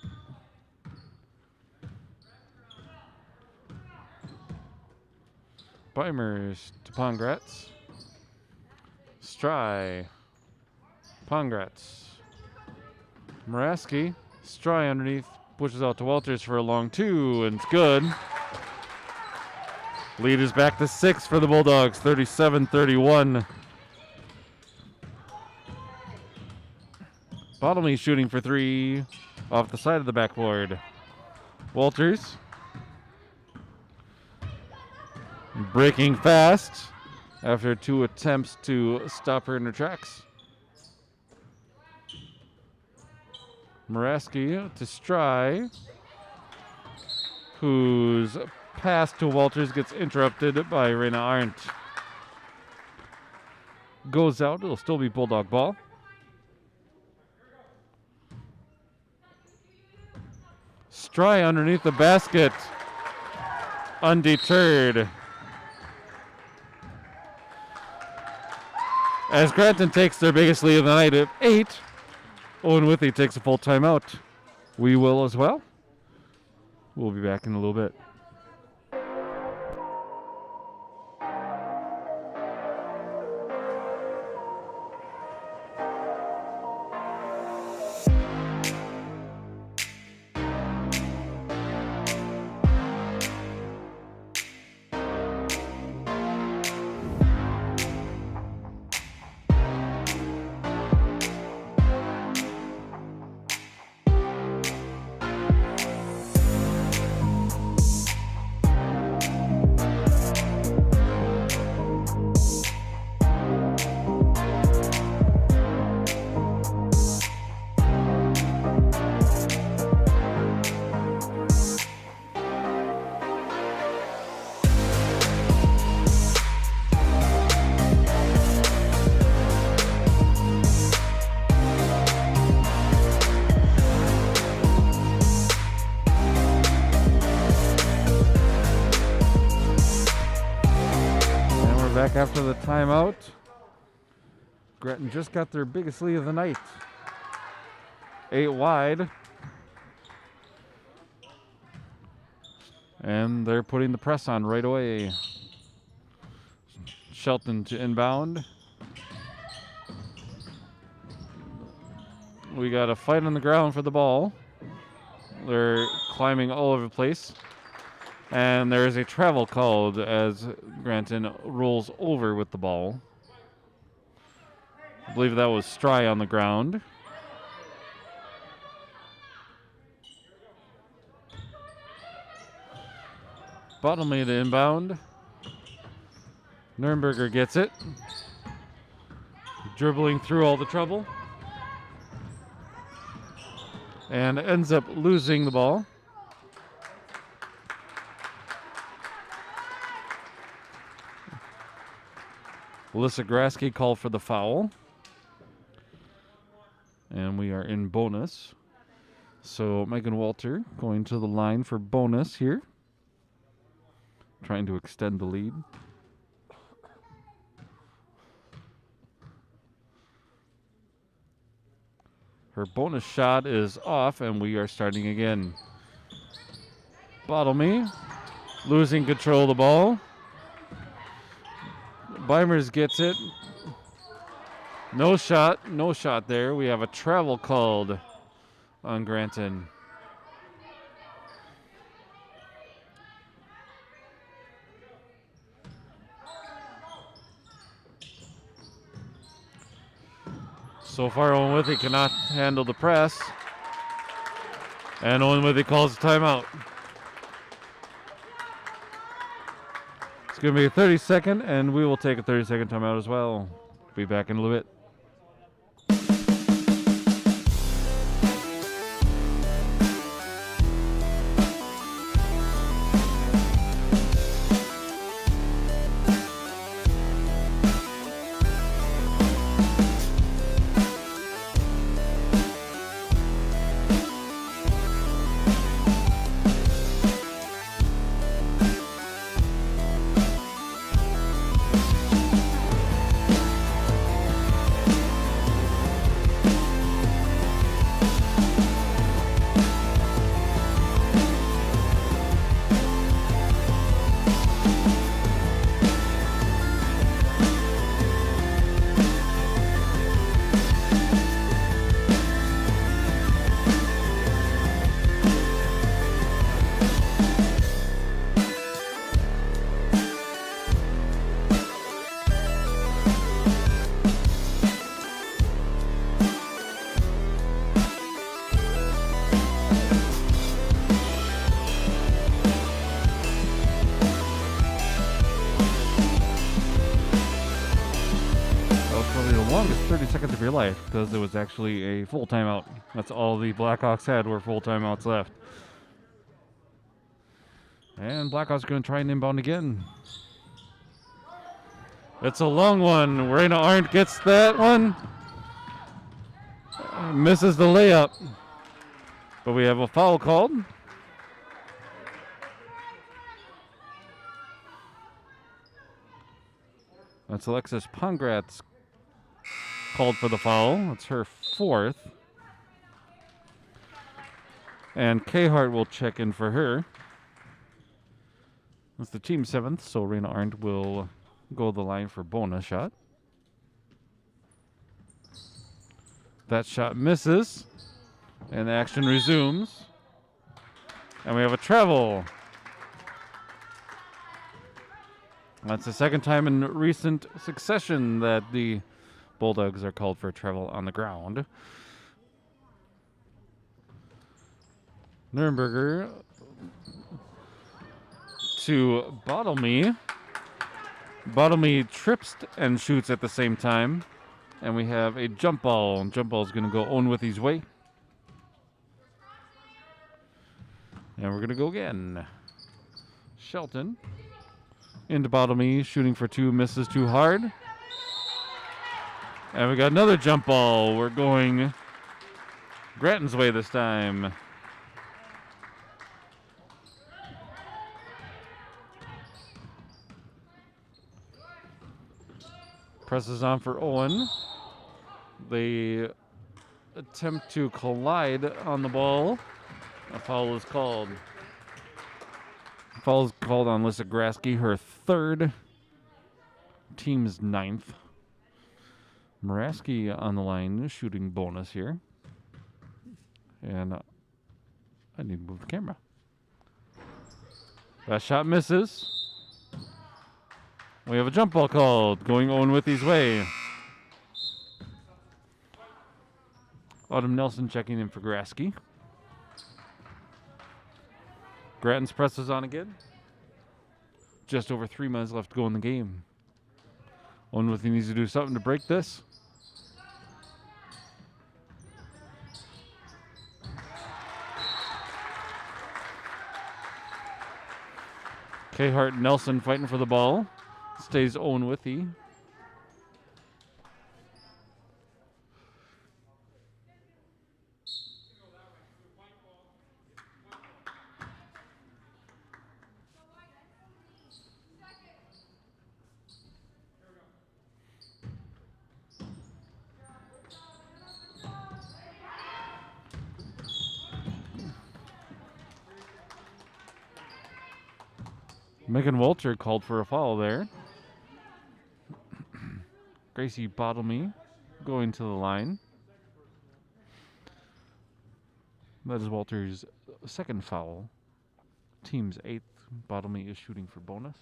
Beimers to Pongratz. Stry. Pongratz. Moraski. Stry underneath. Pushes out to Walters for a long two, and it's good. Lead is back to 6 for the Bulldogs, 37-31. Bottomley shooting for 3 off the side of the backboard. Walters. Breaking fast after 2 attempts to stop her in her tracks. Moraski to Stry, whose pass to Walters gets interrupted by Rena Arndt. Goes out, it'll still be Bulldog ball. Stry underneath the basket, undeterred. As Granton takes their biggest lead of the night at 8, Owen-Withee takes a full timeout. We will as well. We'll be back in a little bit. Back after the timeout. Granton just got their biggest lead of the night. 8 wide. And they're putting the press on right away. Shelton to inbound. We got a fight on the ground for the ball. They're climbing all over the place. And there is a travel called as Granton rolls over with the ball. I believe that was Stry on the ground. Bottomley to inbound. Nurnberger gets it. Dribbling through all the trouble. And ends up losing the ball. Alyssa Grasky called for the foul. And we are in bonus. So Megan Walter going to the line for bonus here. Trying to extend the lead. Her bonus shot is off, and we are starting again. Bottomley losing control of the ball. Beimers gets it. No shot there. We have a travel called on Granton. So far, Owen-Withee cannot handle the press. And Owen-Withee calls a timeout. It's going to be a 30-second, and we will take a 30-second timeout as well. Be back in a little bit. seconds of your life because it was actually a full timeout. That's all the Blackhawks had were full timeouts left. And Blackhawks are going to try and inbound again. It's a long one. Raina Arndt gets that one. Misses the layup. But we have a foul called. That's Alexis Pongratz called for the foul. It's her fourth. And Khart will check in for her. It's the team seventh, so Raina Arndt will go the line for bonus shot. That shot misses, and the action resumes. And we have a travel. That's the second time in recent succession that the Bulldogs are called for a travel on the ground. Nürnberger to Bottlemy. Bottlemy trips and shoots at the same time. And we have a jump ball. Jump ball is going to go Owen-Withee's way. And we're going to go again. Shelton into Bottlemy, shooting for two, misses too hard. And we got another jump ball. We're going Granton's way this time. Presses on for Owen. They attempt to collide on the ball. A foul is called. Foul is called on Lissa Grasky, her third, team's ninth. Muraski on the line, shooting bonus here. And I need to move the camera. That shot misses. We have a jump ball called, going Owen-Withee's way. Autumn Nelson checking in for Grasky. Granton's presses on again. Just over 3 minutes left to go in the game. Owen-Withee needs to do something to break this. Khart Nelson fighting for the ball. Stays Owen-Withee. Megan Walter called for a foul there. Gracie Bottlemy going to the line. That is Walter's second foul. Team's eighth. Bottlemy is shooting for bonus.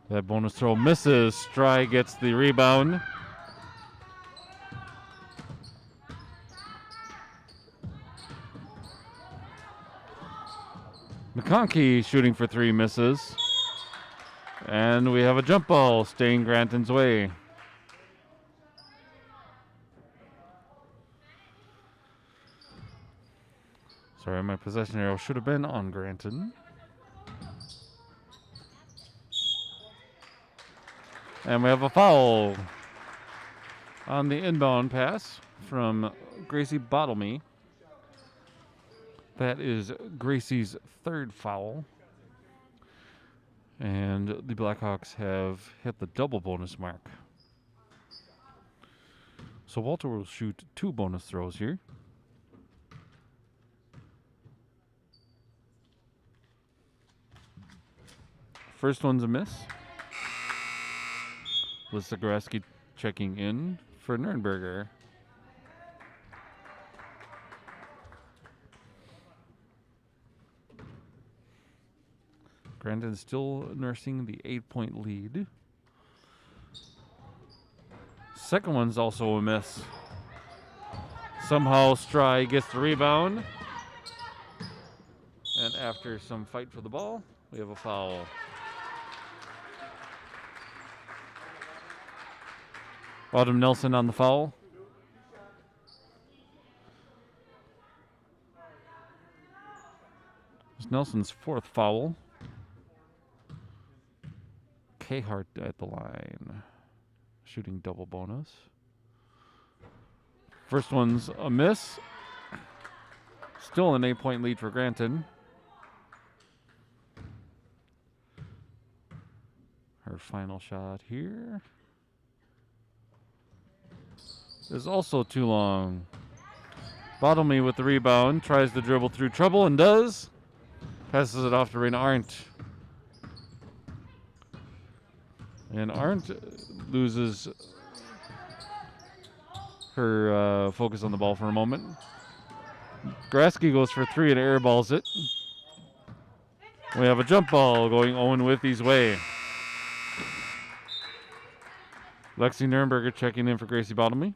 That bonus throw misses. Stry gets the rebound. McConkey shooting for three, misses. And we have a jump ball staying Granton's way. Sorry, my possession arrow should have been on Granton. And we have a foul on the inbound pass from Gracie Bottlemy. That is Gracie's third foul. And the Blackhawks have hit the double bonus mark. So Walter will shoot two bonus throws here. First one's a miss. Lissa Grasky checking in for Nürnberger. Granton still nursing the 8-point lead. Second one's also a miss. Somehow Stry gets the rebound. And after some fight for the ball, we have a foul. Autumn Nelson on the foul. It's Nelson's 4th foul. Khart at the line. Shooting double bonus. First one's a miss. Still an 8-point lead for Granton. Her final shot here is also too long. Bottomley with the rebound. Tries to dribble through trouble and does. Passes it off to Raina Arndt. And Arndt loses her focus on the ball for a moment. Grasky goes for 3 and airballs it. We have a jump ball going Owen-Withee's way. Lexi Nurnberger checking in for Gracie Bottomley.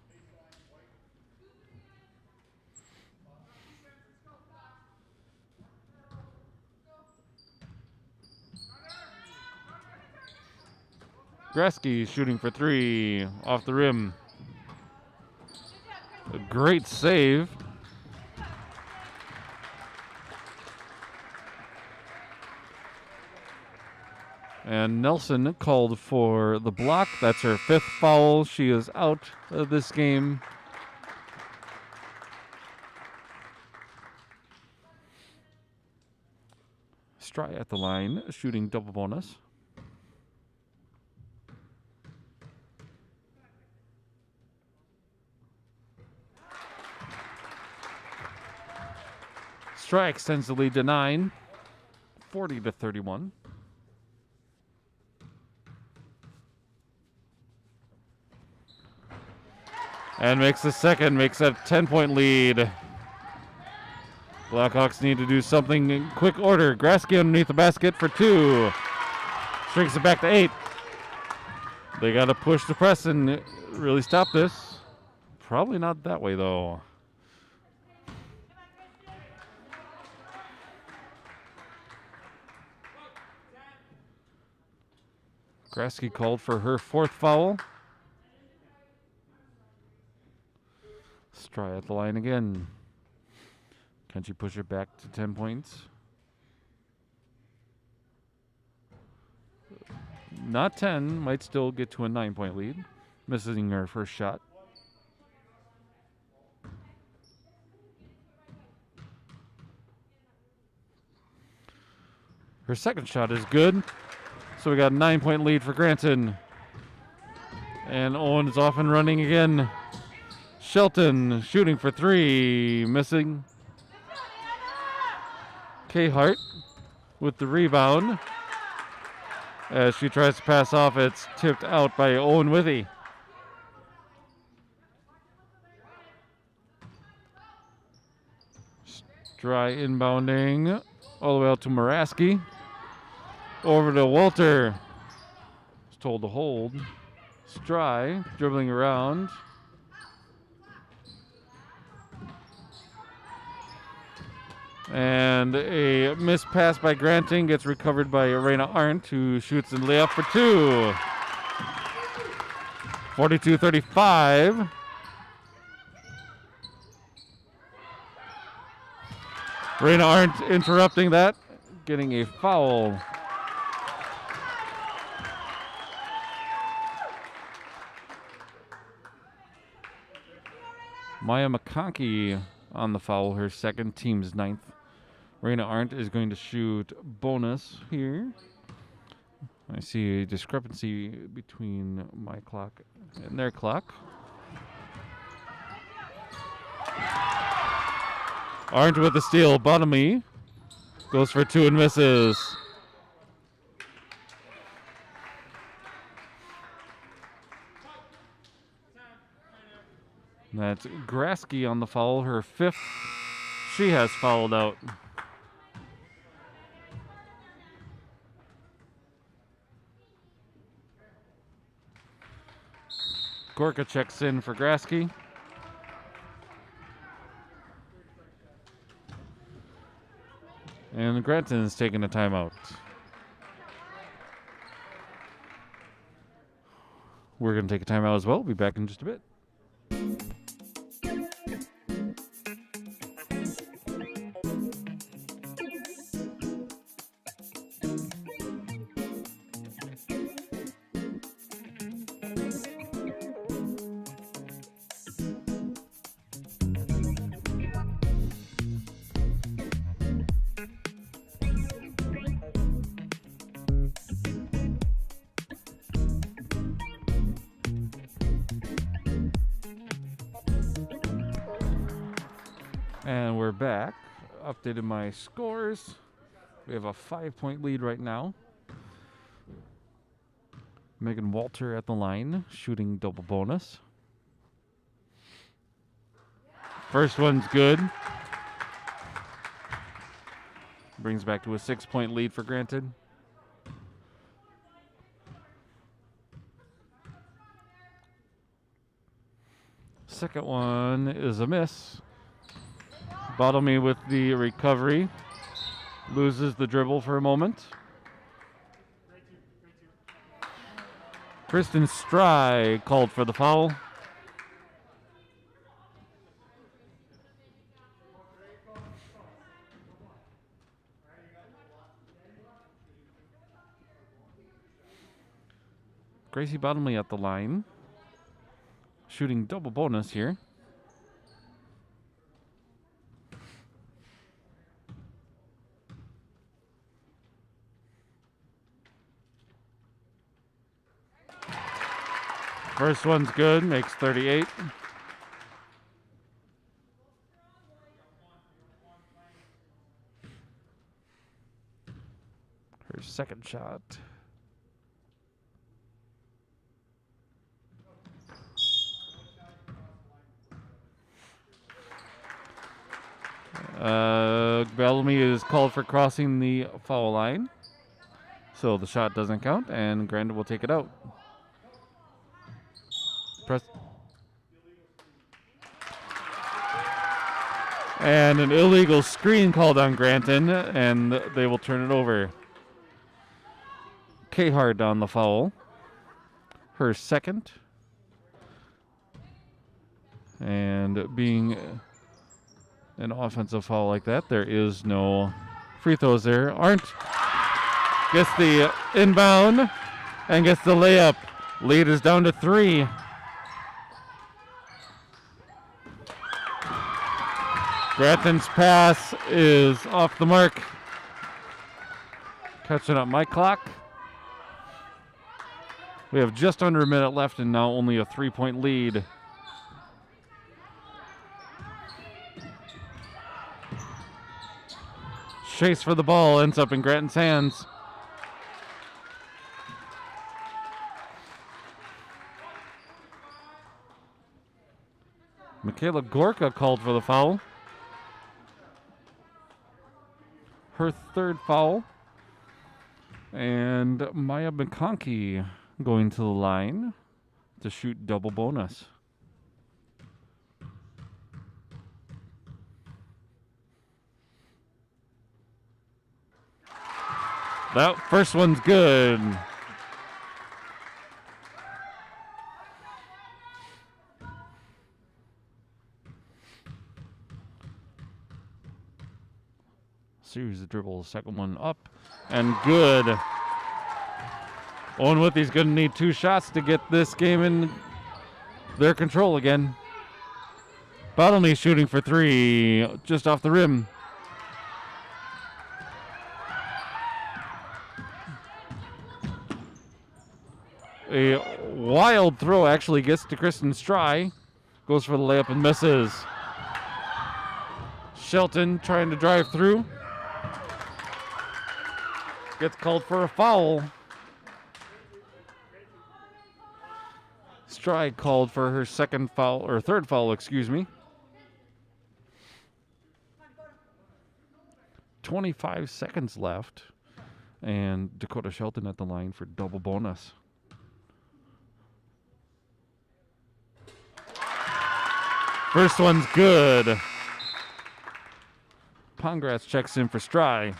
Grasky shooting for 3 off the rim. A great save. And Nelson called for the block. That's her 5th foul. She is out of this game. Stry at the line, shooting double bonus. Stry extends the lead to 9, 40-31. And makes the second, makes a 10-point lead. Blackhawks need to do something in quick order. Grasky underneath the basket for 2. Shrinks it back to 8. They got to push the press and really stop this. Probably not that way, though. Grasky called for her 4th foul. Stry at the line again. Can she push it back to 10 points? Not 10. Might still get to a 9-point lead. Missing her first shot. Her second shot is good. So we got a 9-point lead for Granton. And Owen is off and running again. Shelton shooting for 3. Missing. Khart with the rebound. As she tries to pass off, it's tipped out by Owen-Withee. Stry inbounding all the way out to Muraski. Over to Walter. He's told to hold. Stry dribbling around. And a missed pass by Granton gets recovered by Raina Arndt, who shoots and layup for 2. 42-35. Raina Arndt interrupting that, getting a foul. Maya McConkey on the foul, her second, team's 9th. Raina Arndt is going to shoot bonus here. I see a discrepancy between my clock and their clock. Arndt with the steal. Bottomley goes for 2 and misses. That's Grasky on the foul, her 5th. She has fouled out. Gorka checks in for Grasky. And Granton is taking a timeout. We're going to take a timeout as well. We'll be back in just a bit. And we're back. Updated my scores. We have a 5-point lead right now. Megan Walter at the line, shooting double bonus. First one's good. Brings back to a 6-point lead for Granton. Second one is a miss. Bottomley with the recovery. Loses the dribble for a moment. Kristen Stry called for the foul. Gracie Bottomley at the line. Shooting double bonus here. First one's good, makes 38. Her second shot. Bellamy is called for crossing the foul line. So the shot doesn't count, and Granton will take it out. And an illegal screen called on Granton, and they will turn it over. Cahart on the foul. Her second. And being an offensive foul like that, there is no free throws there. Arndt gets the inbound and gets the layup. Lead is down to 3. Granton's pass is off the mark. Catching up my clock. We have just under a minute left and now only a 3-point lead. Chase for the ball ends up in Granton's hands. Michaela Gorka called for the foul. Her third foul. And Maya McConkey going to the line to shoot double bonus. That first one's good. Series of dribbles, second one up, and good. Owen-Withee's going to need 2 shots to get this game in their control again. Bottomley shooting for 3, just off the rim. A wild throw actually gets to Kristen Stry. Goes for the layup and misses. Shelton trying to drive through. Gets called for a foul. Stry called for her second foul, or third foul, excuse me. 25 seconds left. And Dakota Shelton at the line for double bonus. First one's good. Pongratz checks in for Stry.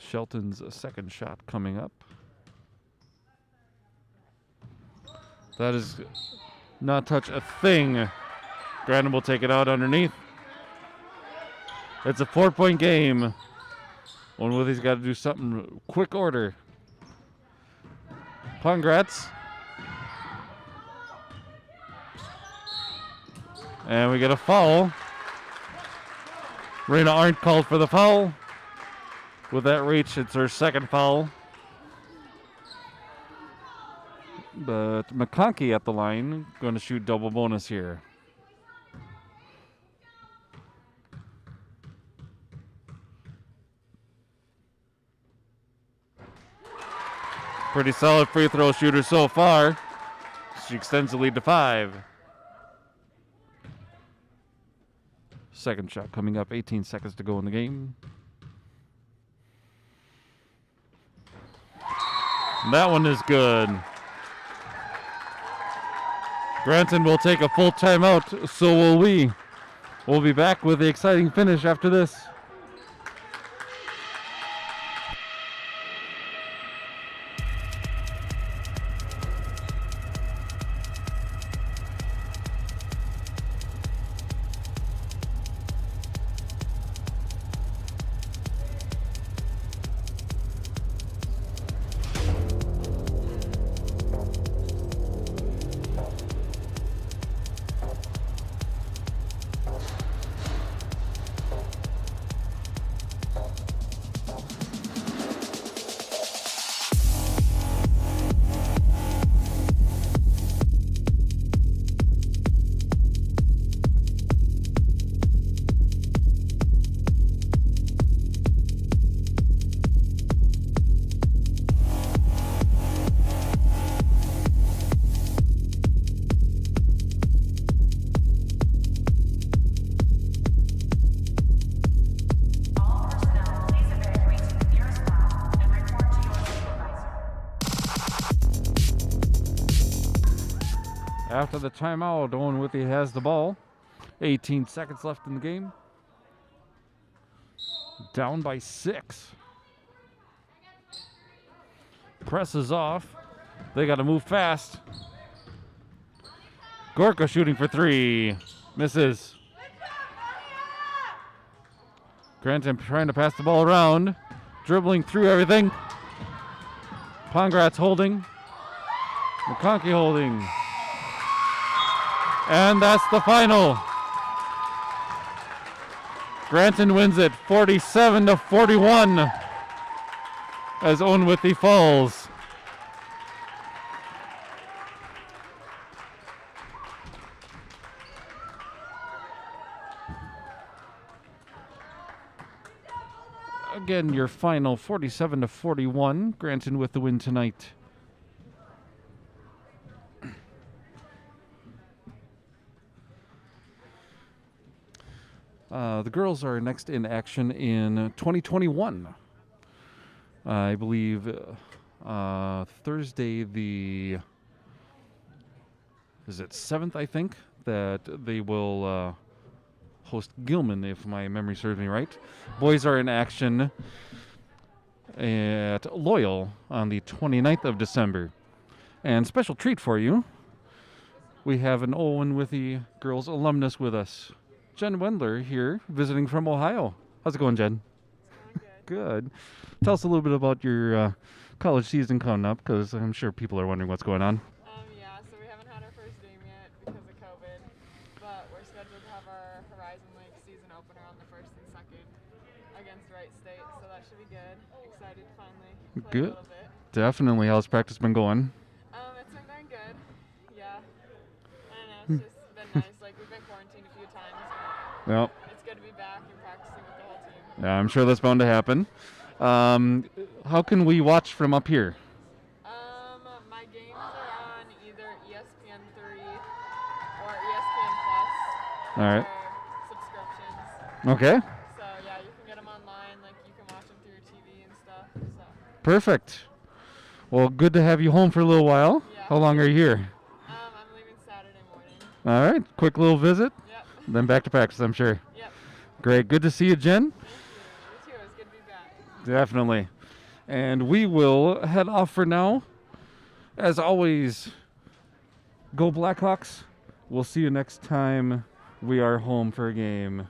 Shelton's second shot coming up. That is not touch a thing. Granton will take it out underneath. It's a 4-point game. Owen-Withee's got to do something quick order. Congrats. And we get a foul. Reyna aren't called for the foul. With that reach, it's her second foul. But McConkey at the line, going to shoot double bonus here. Pretty solid free throw shooter so far. She extends the lead to 5. Second shot coming up, 18 seconds to go in the game. That one is good. Granton will take a full timeout, so will we. We'll be back with the exciting finish after this. After the timeout, Owen-Withee has the ball. 18 seconds left in the game. Down by 6. Press is off. They got to move fast. Gorka shooting for 3. Misses. Granton trying to pass the ball around. Dribbling through everything. Pongratz holding. McConkey holding. And that's the final. Granton wins it 47-41 as Owen-Withee falls. Again, your final 47-41. Granton with the win tonight. The girls are next in action in 2021. I believe Thursday the 7th, I think, that they will host Gilman, if my memory serves me right. Boys are in action at Loyal on the 29th of December. And special treat for you, we have an Owen-Withee girls alumnus with us. Jen Wendler here, visiting from Ohio. How's it going, Jen? It's going good. Good. Tell us a little bit about your college season coming up, because I'm sure people are wondering what's going on. Yeah, so we haven't had our first game yet because of COVID, but we're scheduled to have our Horizon League season opener on the 1st and 2nd against Wright State, so that should be good. Excited to finally play Good. a little bit. Definitely. How's practice been going? It's been going good. Yeah. I don't know, it's just been nice. Like, we've been quarantined a few times, but Well, it's good to be back and practicing with the whole team. yeah, I'm sure that's bound to happen. How can we watch from up here? My games are on either ESPN3 or ESPN Plus. All right. For subscriptions. Okay. So yeah, you can get them online. Like you can watch them through your TV and stuff. So Perfect. Well, good to have you home for a little while. Yeah. How long are you here? I'm leaving Saturday morning. All right. Quick little visit. Yep. Then back to practice, I'm sure. Yep. Great. Good to see you, Jen. Thank you. You too. It's good to be back. Definitely. And we will head off for now. As always, go Blackhawks. We'll see you next time we are home for a game.